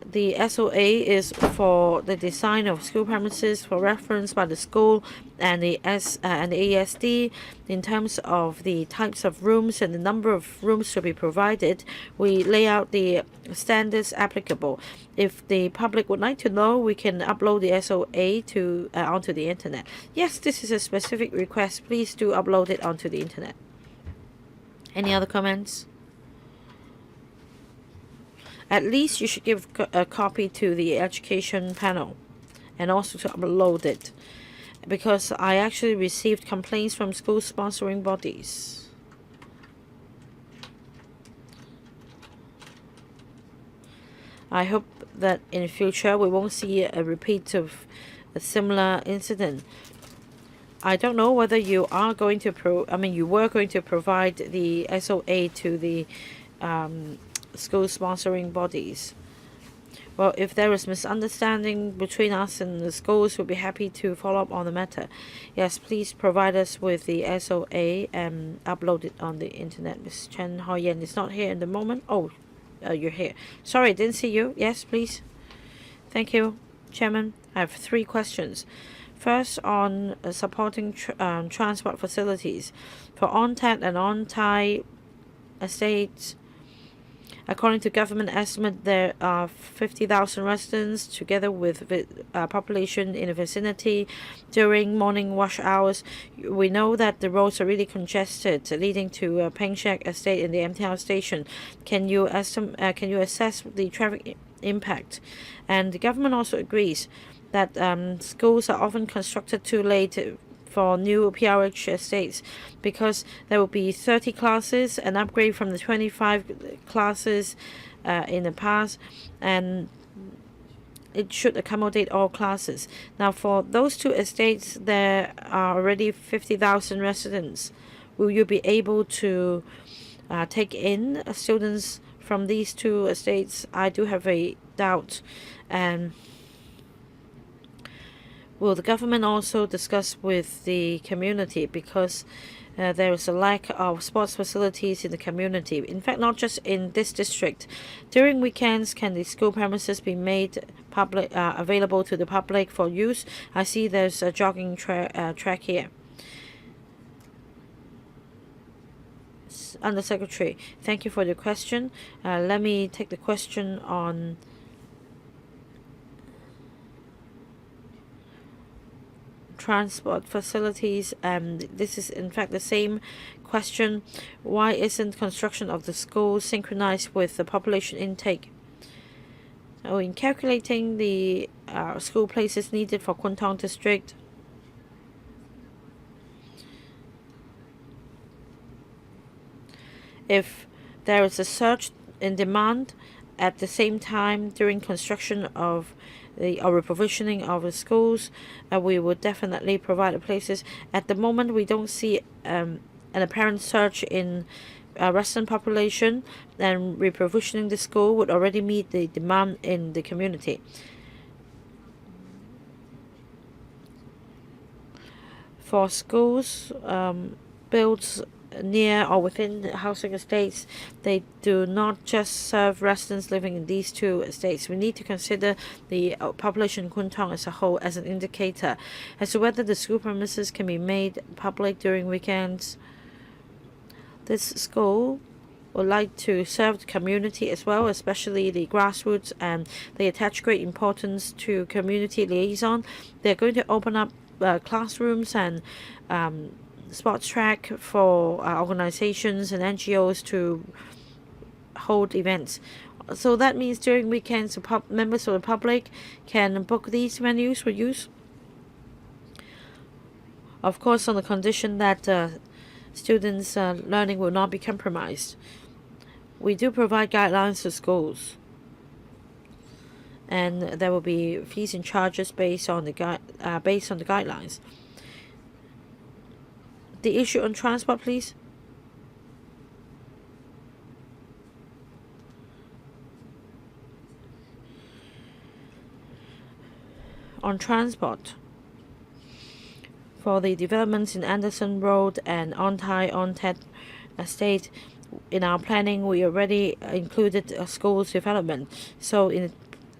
The SOA is for the design of school premises for reference by the school and the ASD in terms of the types of rooms and the number of rooms to be provided. We lay out the standards applicable. If the public would like to know, we can upload the SOA to onto the internet. Yes, this is a specific request. Please do upload it onto the internet. Any other comments? At least you should give a copy to the education panel and also to upload it, because I actually received complaints from school sponsoring bodies. I hope that in the future we won't see a repeat of a similar incident. I don't know whether you are going to you were going to provide the SOA to the school sponsoring bodies. Well, if there is misunderstanding between us and the schools, we'll be happy to follow up on the matter. Yes, please provide us with the SOA and upload it on the internet. Ms. Chen Hao-Yen is not here in the moment. Oh, you're here. Sorry, didn't see you. Yes, please. Thank you, Chairman. I have 3 questions. First, on supporting transport facilities. For on-TAT and on-TAI estates, according to government estimate, there are 50,000 residents together with population in the vicinity during morning rush hours. We know that the roads are really congested, leading to Peng Shek estate in the MTR station. Can you assess the traffic impact? And the government also agrees that schools are often constructed too late for new PRH estates, because there will be 30 classes, an upgrade from the 25 classes in the past, and it should accommodate all classes. Now, for those 2 estates, there are already 50,000 residents. Will you be able to take in students from these 2 estates? I do have a doubt. And will the government also discuss with the community, because there is a lack of sports facilities in the community? In fact, not just in this district. During weekends, can the school premises be made available to the public for use? I see there's a jogging track here. Undersecretary, thank you for the question. Let me take the question on transport facilities. This is in fact the same question. Why isn't construction of the school synchronized with the population intake? In calculating the school places needed for Kwun Tong district, if there is a surge in demand at the same time during construction of or reprovisioning of the schools, we would definitely provide the places. At the moment, we don't see an apparent surge in resident population, and reprovisioning the school would already meet the demand in the community. For schools built near or within housing estates, they do not just serve residents living in these two estates. We need to consider the population in Kwun Tong as a whole as an indicator as to whether the school premises can be made public during weekends. This school would like to serve the community as well, especially the grassroots, and they attach great importance to community liaison. They're going to open up classrooms and sports track for organizations and NGOs to hold events. So that means during weekends, members of the public can book these venues for use. Of course, on the condition that students' learning will not be compromised. We do provide guidelines to schools, and there will be fees and charges based on the guidelines. The issue on transport, please. On transport, for the developments in Anderson Road and Ontet Estate, in our planning we already included schools development. So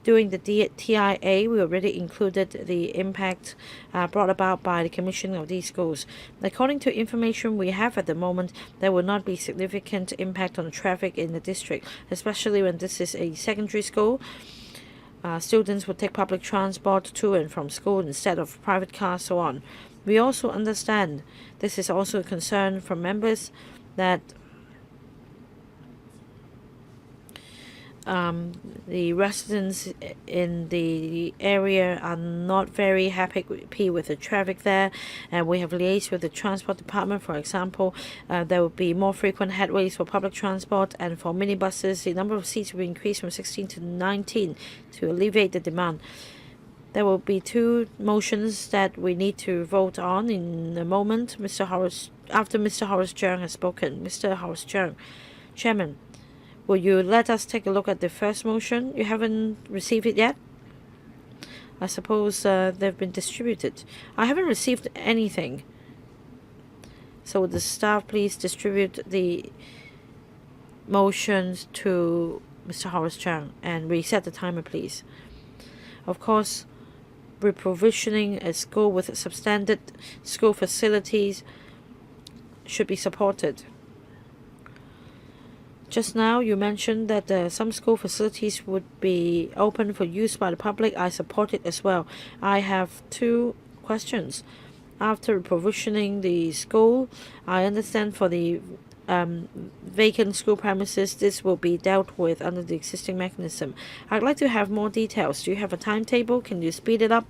during the TIA, we already included the impact brought about by the commissioning of these schools. According to information we have at the moment, there will not be significant impact on the traffic in the district, especially when this is a secondary school. Students will take public transport to and from school instead of private cars, so on. We also understand this is also a concern from members that the residents in the area are not very happy with the traffic there, and we have liaised with the transport department. For example, there will be more frequent headways for public transport, and for minibuses the number of seats will be increased from 16 to 19 to alleviate the demand. There will be two motions that we need to vote on in a moment. After Mr. Horace Cheung has spoken. Mr. Horace Cheung, Chairman, will you let us take a look at the first motion? You haven't received it yet? I suppose they've been distributed. I haven't received anything. So would the staff please distribute the motions to Mr. Horace Cheung and reset the timer, please. Of course, reprovisioning a school with substandard school facilities should be supported. Just now, you mentioned that some school facilities would be open for use by the public. I support it as well. I have two questions. After provisioning the school, I understand for the vacant school premises, this will be dealt with under the existing mechanism. I'd like to have more details. Do you have a timetable? Can you speed it up?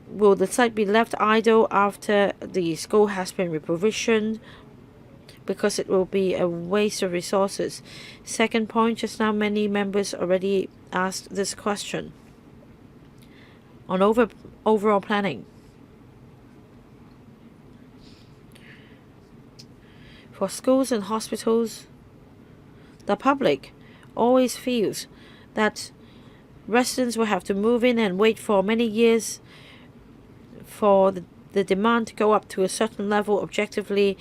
Will the site be left idle after the school has been reprovisioned? Because it will be a waste of resources. Second point, just now many members already asked this question on overall planning. For schools and hospitals, the public always feels that residents will have to move in and wait for many years for the demand to go up to a certain level objectively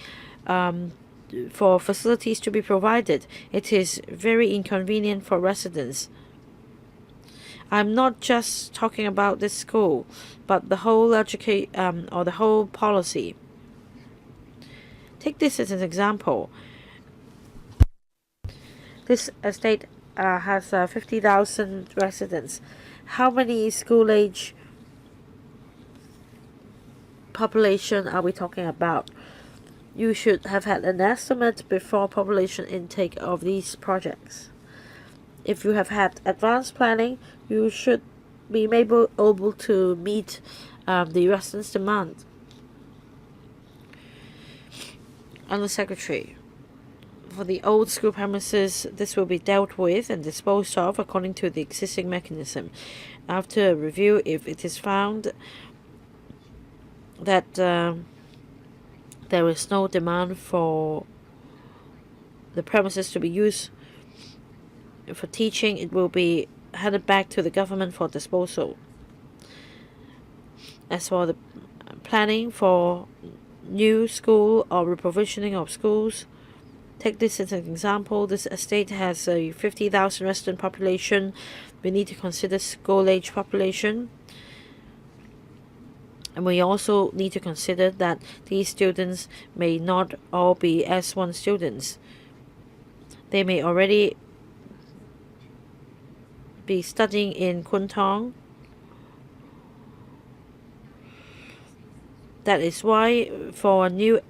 for facilities to be provided. It is very inconvenient for residents. I'm not just talking about this school, but the whole or the whole policy. Take this as an example. This estate has 50,000 residents. How many school-age population are we talking about? You should have had an estimate before population intake of these projects. If you have had advanced planning, you should be able to meet the residents' demand. Under Secretary, for the old school premises, this will be dealt with and disposed of according to the existing mechanism. After a review, if it is found that there is no demand for the premises to be used for teaching, it will be handed back to the government for disposal. As for the planning for new school or reprovisioning of schools. Take this as an example. This estate has a 50,000 resident population. We need to consider school-age population. And we also need to consider that these students may not all be S1 students. They may already be studying in Kwun Tong. That is why for a new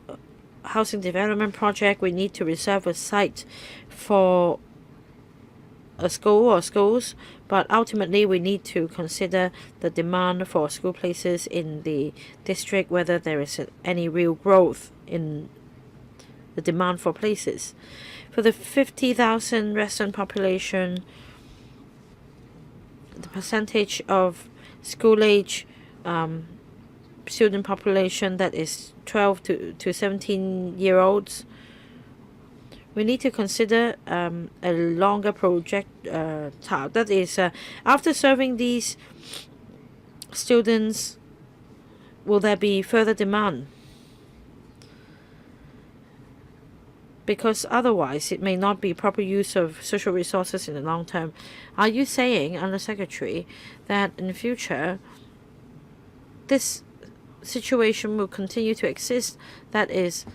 housing development project, we need to reserve a site for a school or schools, but ultimately we need to consider the demand for school places in the district, whether there is any real growth in the demand for places. For the 50,000 resident population, the percentage of school-age student population, that is 12 to 17-year-olds, we need to consider a longer project that is after serving these students, will there be further demand? Because otherwise it may not be proper use of social resources in the long term. Are you saying, Under Secretary, that in the future this situation will continue to exist? That is,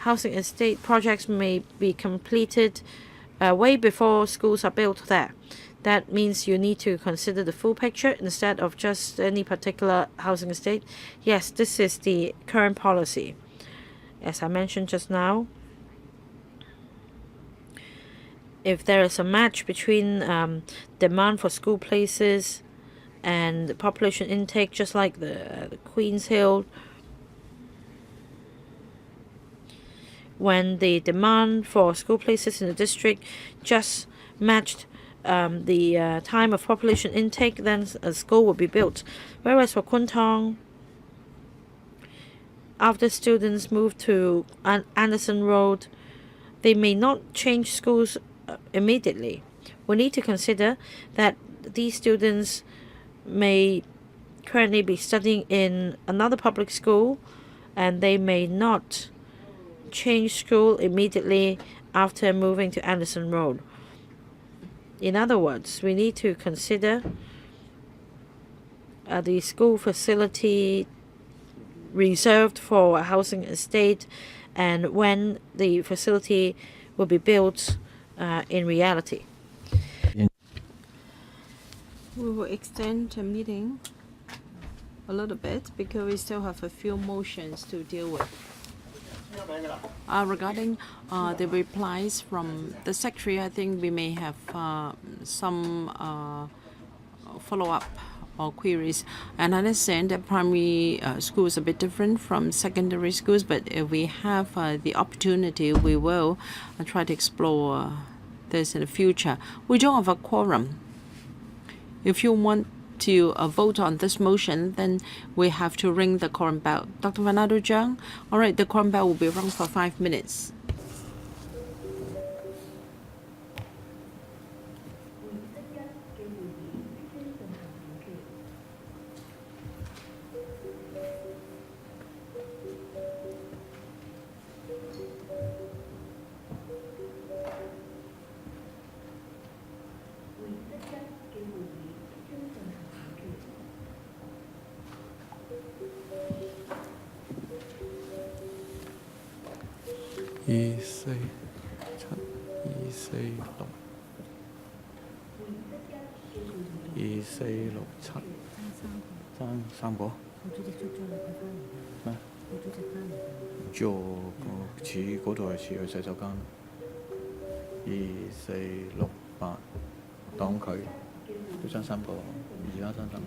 housing estate projects may be completed way before schools are built there. That means you need to consider the full picture instead of just any particular housing estate. Yes, this is the current policy. As I mentioned just now, if there is a match between demand for school places and population intake, just like the Queen's Hill, when the demand for school places in the district just matched the time of population intake, then a school will be built. Whereas for Kwun Tong, after students move to Anderson Road, they may not change schools immediately. We need to consider that these students may currently be studying in another public school, and they may not change school immediately after moving to Anderson Road. In other words, we need to consider the school facility reserved for a housing estate and when the facility will be built in reality. We will extend the meeting a little bit because we still have a few motions to deal with. Regarding the replies from the Secretary, I think we may have some follow-up or queries. And I understand that primary school is a bit different from secondary schools, but if we have the opportunity, we will try to explore this in the future. We don't have a quorum. If you want to vote on this motion, then we have to ring the quorum bell. Dr. Fernando Zhang? All right, the quorum bell will be rung for 5 minutes.三個。咩？唔知喎，似嗰度係似去洗手間。2、4、6、8，當佢都爭3個，而家爭3個。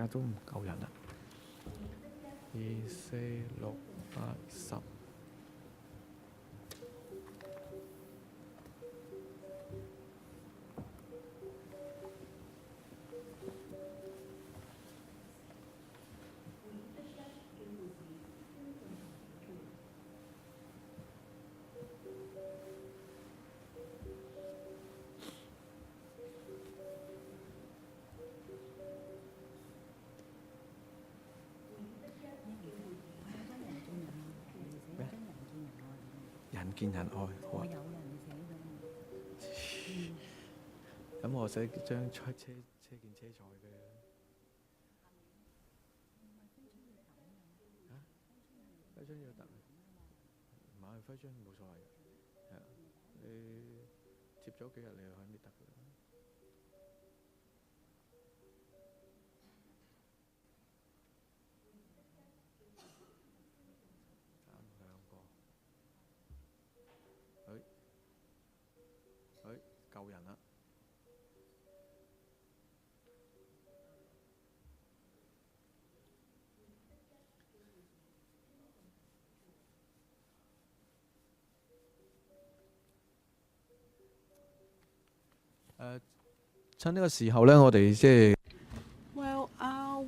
家都唔夠人啦。2、4、6、8、10。人見人愛，好啊。咁我寫張車件車載嘅。徽章要特，唔係徽章冇所謂嘅，係啊，你貼咗幾日你就可以搣得嘅。夠人啦。趁呢個時候呢，我哋即係。Well,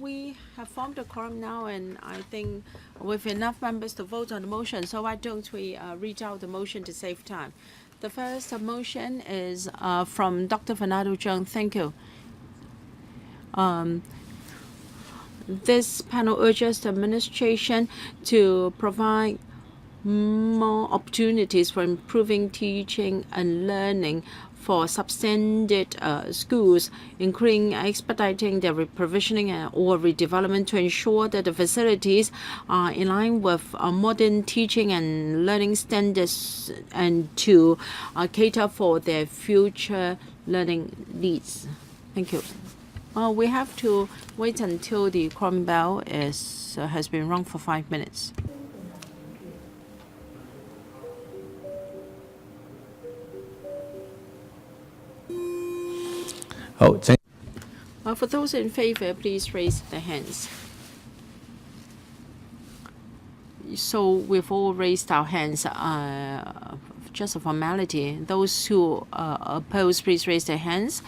we have formed a quorum now, and I think with enough members to vote on the motion, so why don't we read out the motion to save time? The first motion is from Dr. Fernando Zhang. Thank you. This panel urges the administration to provide more opportunities for improving teaching and learning for substandard schools, including expediting their provisioning or redevelopment to ensure that the facilities are in line with modern teaching and learning standards and to cater for their future learning needs. Thank you. We have to wait until the quorum bell has been rung for 5 minutes. For those in favor, please raise their hands. So we've all raised our hands. Just a formality. Those who oppose, please raise their hands.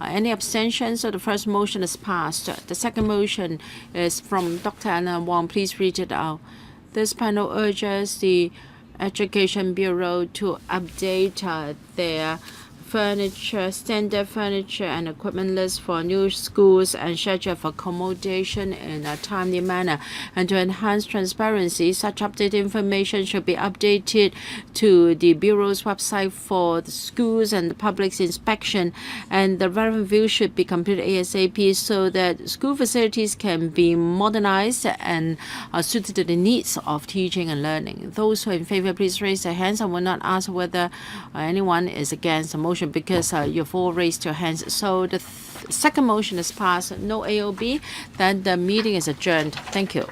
Any abstentions? So the first motion is passed. The second motion is from Dr. Anna Wong. Please read it out. This panel urges the Education Bureau to update their standard furniture and equipment list for new schools and schedule for accommodation in a timely manner. And to enhance transparency, such updated information should be updated to the Bureau's website for the schools and the public's inspection. And the relevant view should be completed ASAP so that school facilities can be modernized and suited to the needs of teaching and learning. Those who are in favor, please raise their hands. I will not ask whether anyone is against the motion because you've all raised your hands. So the second motion is passed. No AOB. Then the meeting is adjourned. Thank you.